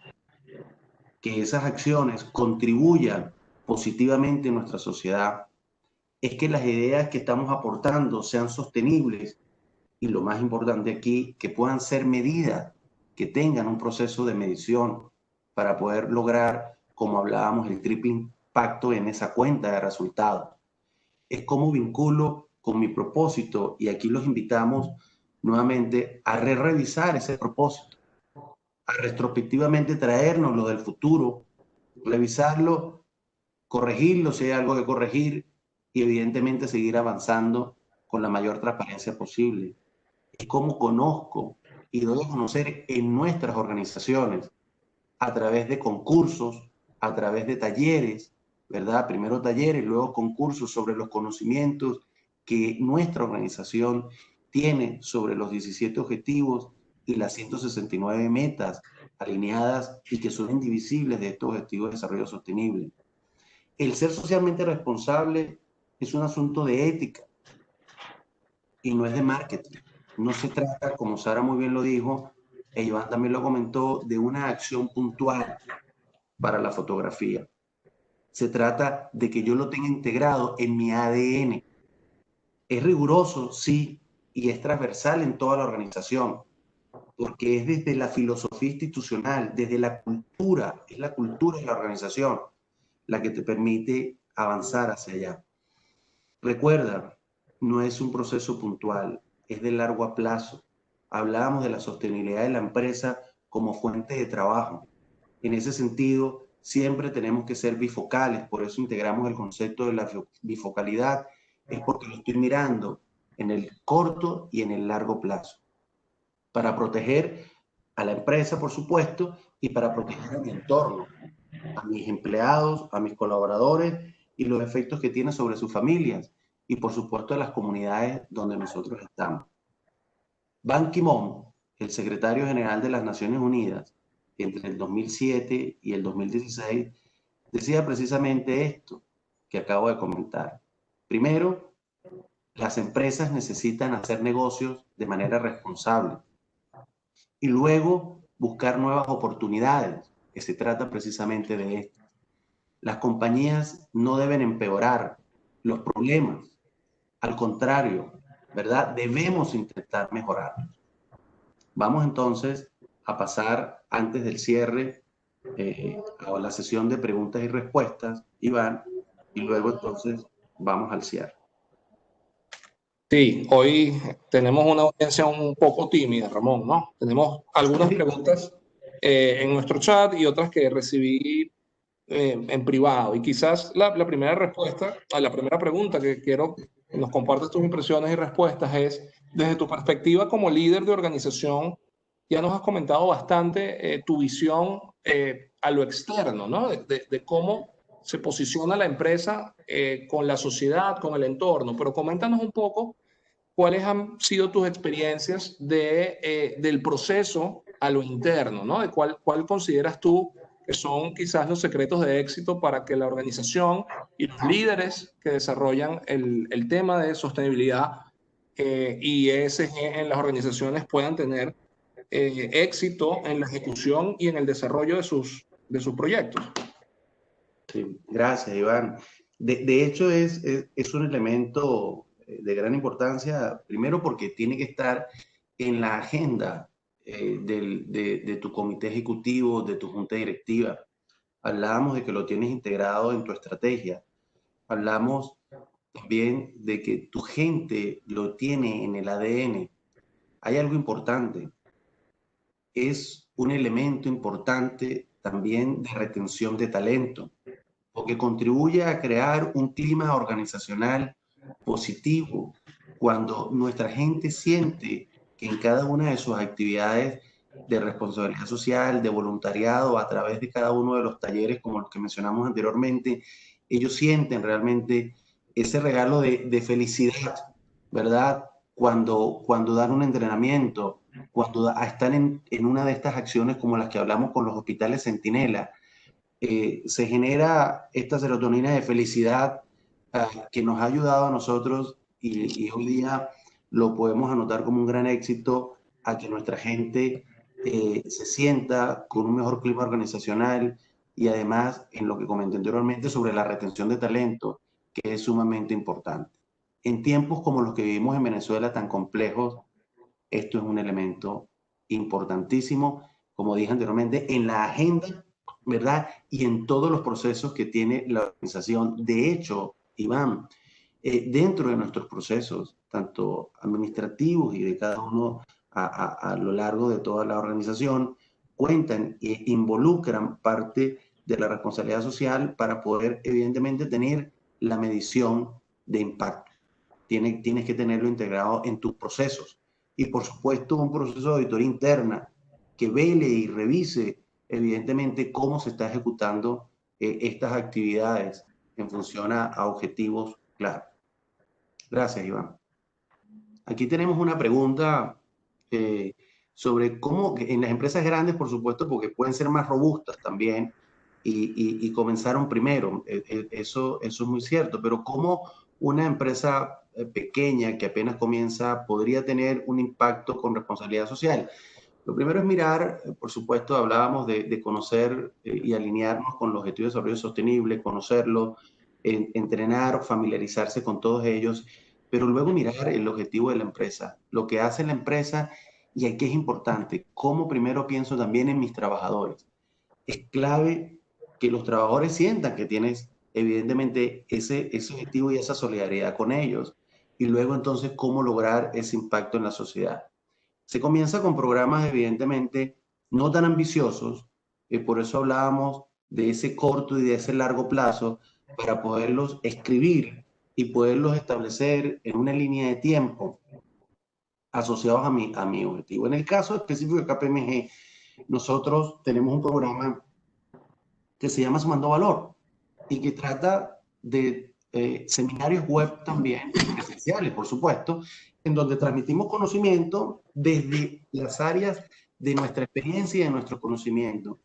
que esas acciones contribuyan positivamente en nuestra sociedad, es que las ideas que estamos aportando sean sostenibles y lo más importante aquí, que puedan ser medidas, que tengan un proceso de medición para poder lograr, como hablábamos, el triple impacto en esa cuenta de resultados. Es como vinculo con mi propósito y aquí los invitamos nuevamente a revisar ese propósito, a retrospectivamente traernos lo del futuro, revisarlo, corregirlo si hay algo que corregir y evidentemente seguir avanzando con la mayor transparencia posible. Es como conozco y doy a conocer en nuestras organizaciones a través de concursos, a través de talleres, ¿verdad? Primero talleres, luego concursos sobre los conocimientos que nuestra organización tiene sobre los 17 objetivos y las 169 metas alineadas y que son indivisibles de estos objetivos de desarrollo sostenible. El ser socialmente responsable es un asunto de ética y no es de marketing. No se trata, como Sara muy bien lo dijo, e Iván también lo comentó, de una acción puntual para la fotografía. Se trata de que yo lo tenga integrado en mi ADN. Es riguroso, sí, y es transversal en toda la organización, porque es desde la filosofía institucional, desde la cultura, es la cultura de la organización la que te permite avanzar hacia allá. Recuerda, no es un proceso puntual, es de largo plazo. Hablábamos de la sostenibilidad de la empresa como fuente de trabajo. En ese sentido, siempre tenemos que ser bifocales, por eso integramos el concepto de la bifocalidad, es porque lo estoy mirando en el corto y en el largo plazo, para proteger a la empresa, por supuesto, y para proteger a mi entorno, a mis empleados, a mis colaboradores y los efectos que tiene sobre sus familias y, por supuesto, a las comunidades donde nosotros estamos. Ban Ki-moon, el secretario general de las Naciones Unidas, entre el 2007 y el 2016, decía precisamente esto que acabo de comentar. Primero, las empresas necesitan hacer negocios de manera responsable y luego buscar nuevas oportunidades, que se trata precisamente de esto. Las compañías no deben empeorar los problemas, al contrario, ¿verdad? Debemos intentar mejorarlos. Vamos entonces a pasar antes del cierre a la sesión de preguntas y respuestas, Iván, y luego entonces vamos al cierre. Sí, hoy tenemos una audiencia un poco tímida, Ramón, ¿no? Tenemos algunas preguntas en nuestro chat y otras que recibí en privado. Y quizás la primera respuesta a la primera pregunta que quiero que nos compartas tus impresiones y respuestas es, desde tu perspectiva como líder de organización, ya nos has comentado bastante tu visión a lo externo, ¿no? De cómo se posiciona la empresa con la sociedad, con el entorno. Pero coméntanos un poco cuáles han sido tus experiencias del proceso a lo interno, ¿no? De cuál consideras tú que son quizás los secretos de éxito para que la organización y los líderes que desarrollan el tema de sostenibilidad y ESG en las organizaciones puedan tener éxito en la ejecución y en el desarrollo de sus proyectos. Sí, gracias, Iván. De hecho, es un elemento de gran importancia, primero porque tiene que estar en la agenda de tu comité ejecutivo, de tu junta directiva. Hablábamos de que lo tienes integrado en tu estrategia. Hablamos también de que tu gente lo tiene en el ADN. Hay algo importante. Es un elemento importante también de retención de talento, porque contribuye a crear un clima organizacional positivo cuando nuestra gente siente que en cada una de sus actividades de responsabilidad social, de voluntariado, a través de cada uno de los talleres como los que mencionamos anteriormente, ellos sienten realmente ese regalo de felicidad, ¿verdad? Cuando dan un entrenamiento, cuando están en una de estas acciones como las que hablamos con los hospitales Centinela, se genera esta serotonina de felicidad que nos ha ayudado a nosotros y hoy día lo podemos anotar como un gran éxito a que nuestra gente se sienta con un mejor clima organizacional y además en lo que comenté anteriormente sobre la retención de talento, que es sumamente importante. En tiempos como los que vivimos en Venezuela tan complejos, esto es un elemento importantísimo, como dije anteriormente, en la agenda, ¿verdad? Y en todos los procesos que tiene la organización. De hecho, Iván, dentro de nuestros procesos, tanto administrativos y de cada uno a lo largo de toda la organización, cuentan e involucran parte de la responsabilidad social para poder, evidentemente, tener la medición de impacto. Tienes que tenerlo integrado en tus procesos. Y, por supuesto, un proceso de auditoría interna que vele y revise, evidentemente, cómo se está ejecutando estas actividades en función a objetivos claros. Gracias, Iván. Aquí tenemos una pregunta sobre cómo en las empresas grandes, por supuesto, porque pueden ser más robustas también y comenzaron primero. Eso es muy cierto, pero cómo una empresa pequeña que apenas comienza podría tener un impacto con responsabilidad social. Lo primero es mirar, por supuesto, hablábamos de conocer y alinearnos con los objetivos de desarrollo sostenible, conocerlos, entrenar, familiarizarse con todos ellos, pero luego mirar el objetivo de la empresa, lo que hace la empresa y aquí es importante, cómo primero pienso también en mis trabajadores. Es clave que los trabajadores sientan que tienes evidentemente ese objetivo y esa solidaridad con ellos y luego entonces cómo lograr ese impacto en la sociedad. Se comienza con programas evidentemente no tan ambiciosos, por eso hablábamos de ese corto y de ese largo plazo para poderlos escribir y poderlos establecer en una línea de tiempo asociados a mi objetivo. En el caso específico de KPMG, nosotros tenemos un programa que se llama Sumando Valor y que trata de seminarios web también, presenciales, por supuesto, en donde transmitimos conocimiento desde las áreas de nuestra experiencia y de nuestro conocimiento.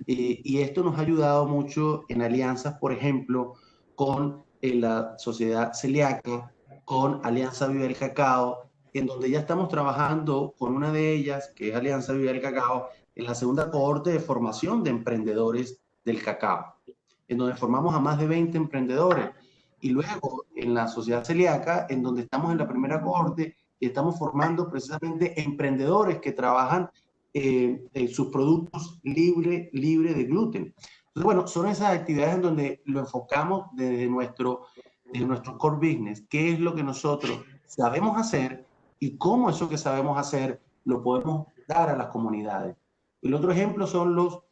Y esto nos ha ayudado mucho en alianzas, por ejemplo, con la Sociedad Celíaca, con Alianza Viva el Cacao, en donde ya estamos trabajando con una de ellas, que es Alianza Viva el Cacao, en la segunda cohorte de formación de emprendedores del cacao, en donde formamos a más de 20 emprendedores. Y luego en la Sociedad Celíaca, en donde estamos en la primera cohorte y estamos formando precisamente emprendedores que trabajan sus productos libre de gluten. Entonces, bueno, son esas actividades en donde lo enfocamos desde nuestro core business, qué es lo que nosotros sabemos hacer y cómo eso que sabemos hacer lo podemos dar a las comunidades. El otro ejemplo son los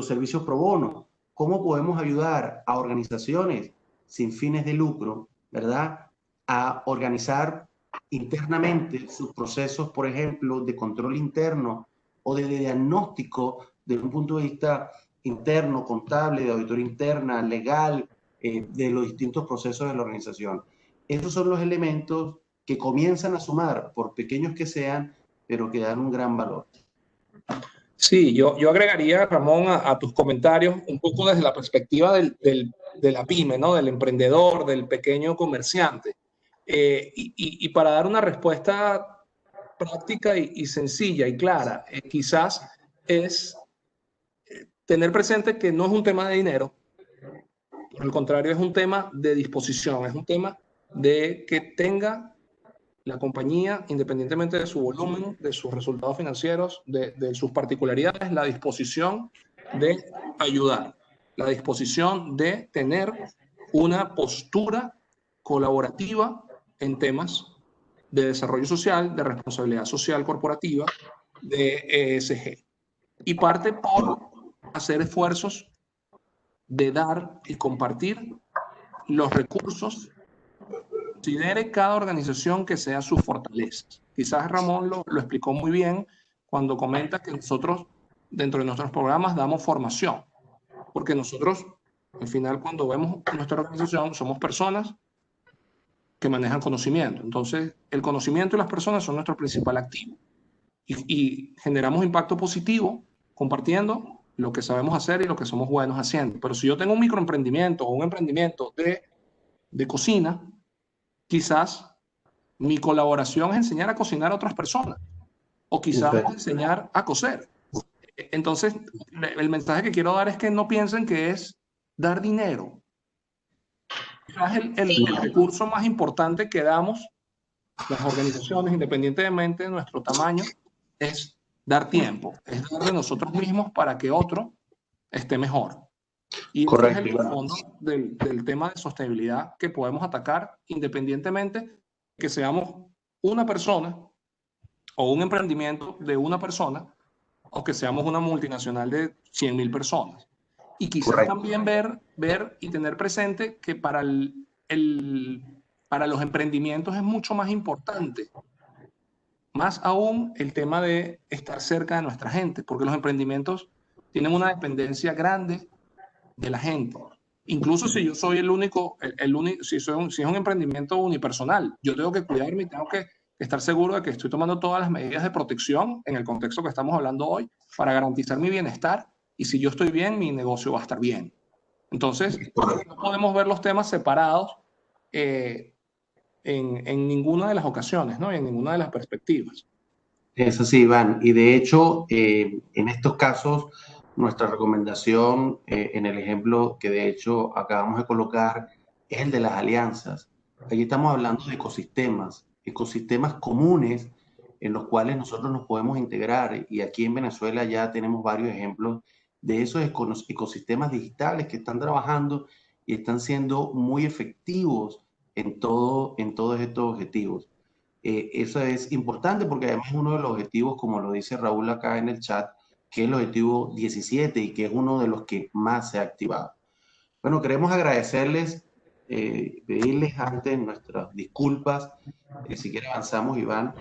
servicios pro bono. ¿Cómo podemos ayudar a organizaciones sin fines de lucro, ¿verdad?, a organizar internamente sus procesos, por ejemplo, de control interno o de diagnóstico desde un punto de vista interno, contable, de auditoría interna, legal, de los distintos procesos de la organización? Esos son los elementos que comienzan a sumar, por pequeños que sean, pero que dan un gran valor. Sí, yo agregaría, Ramón, a tus comentarios un poco desde la perspectiva de la pyme, ¿no? Del emprendedor, del pequeño comerciante. Y para dar una respuesta práctica y sencilla y clara, quizás es tener presente que no es un tema de dinero, por el contrario, es un tema de disposición, es un tema de que tenga la compañía, independientemente de su volumen, de sus resultados financieros, de sus particularidades, la disposición de ayudar, la disposición de tener una postura colaborativa en temas de desarrollo social, de responsabilidad social corporativa, de ESG. Y parte por hacer esfuerzos de dar y compartir los recursos, considere cada organización que sea sus fortalezas. Quizás Ramón lo explicó muy bien cuando comenta que nosotros, dentro de nuestros programas, damos formación, porque nosotros, al final, cuando vemos nuestra organización, somos personas que manejan conocimiento. Entonces, el conocimiento y las personas son nuestro principal activo. Y generamos impacto positivo compartiendo lo que sabemos hacer y lo que somos buenos haciendo. Pero si yo tengo un microemprendimiento o un emprendimiento de cocina, quizás mi colaboración es enseñar a cocinar a otras personas o quizás es enseñar a coser. Entonces, el mensaje que quiero dar es que no piensen que es dar dinero. Quizás el recurso más importante que damos las organizaciones, independientemente de nuestro tamaño, es dar tiempo, es dar de nosotros mismos para que otro esté mejor. Y ese es el fondo del tema de sostenibilidad que podemos atacar independientemente que seamos una persona o un emprendimiento de una persona o que seamos una multinacional de 100.000 personas. Y quizás también ver y tener presente que para los emprendimientos es mucho más importante, más aún el tema de estar cerca de nuestra gente, porque los emprendimientos tienen una dependencia grande de la gente. Incluso si yo soy el único, si es un emprendimiento unipersonal, yo tengo que cuidarme y tengo que estar seguro de que estoy tomando todas las medidas de protección en el contexto que estamos hablando hoy para garantizar mi bienestar, y si yo estoy bien, mi negocio va a estar bien. Entonces, no podemos ver los temas separados en ninguna de las ocasiones, ¿no? En ninguna de las perspectivas. Es así, Iván. Y de hecho, en estos casos, nuestra recomendación, en el ejemplo que de hecho acabamos de colocar, es el de las alianzas. Aquí estamos hablando de ecosistemas comunes en los cuales nosotros nos podemos integrar. Y aquí en Venezuela ya tenemos varios ejemplos de esos ecosistemas digitales que están trabajando y están siendo muy efectivos en todos estos objetivos. Eso es importante porque además uno de los objetivos, como lo dice Raúl acá en el chat, que es el objetivo 17 y que es uno de los que más se ha activado. Bueno, queremos agradecerles, pedirles antes nuestras disculpas, si quiere avanzamos, Iván,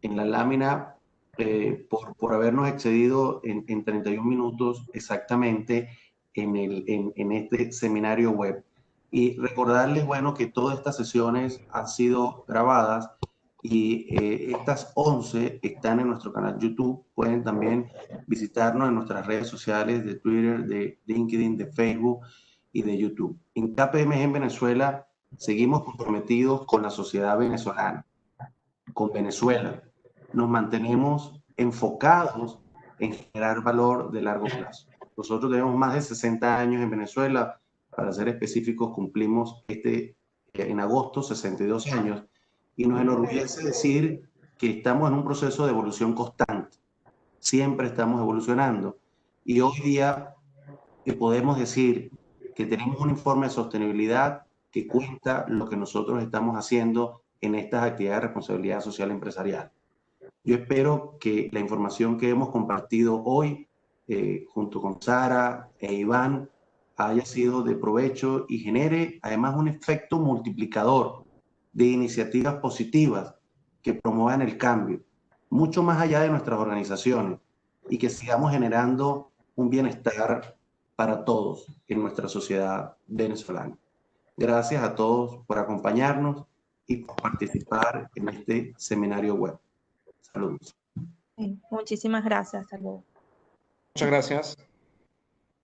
en la lámina por habernos excedido en 31 minutos exactamente en este seminario web. Y recordarles, bueno, que todas estas sesiones han sido grabadas y estas 11 están en nuestro canal YouTube. Pueden también visitarnos en nuestras redes sociales de Twitter, de LinkedIn, de Facebook y de YouTube. En KPMG en Venezuela seguimos comprometidos con la sociedad venezolana, con Venezuela. Nos mantenemos enfocados en generar valor de largo plazo. Nosotros tenemos más de 60 años en Venezuela. Para ser específicos, cumplimos en agosto 62 años y nos enorgullece decir que estamos en un proceso de evolución constante. Siempre estamos evolucionando y hoy día podemos decir que tenemos un informe de sostenibilidad que cuenta lo que nosotros estamos haciendo en estas actividades de responsabilidad social empresarial. Yo espero que la información que hemos compartido hoy junto con Sara e Iván haya sido de provecho y genere además un efecto multiplicador de iniciativas positivas que promuevan el cambio, mucho más allá de nuestras organizaciones, y que sigamos generando un bienestar para todos en nuestra sociedad venezolana. Gracias a todos por acompañarnos y por participar en este seminario web. Saludos. Muchísimas gracias. Hasta luego. Muchas gracias.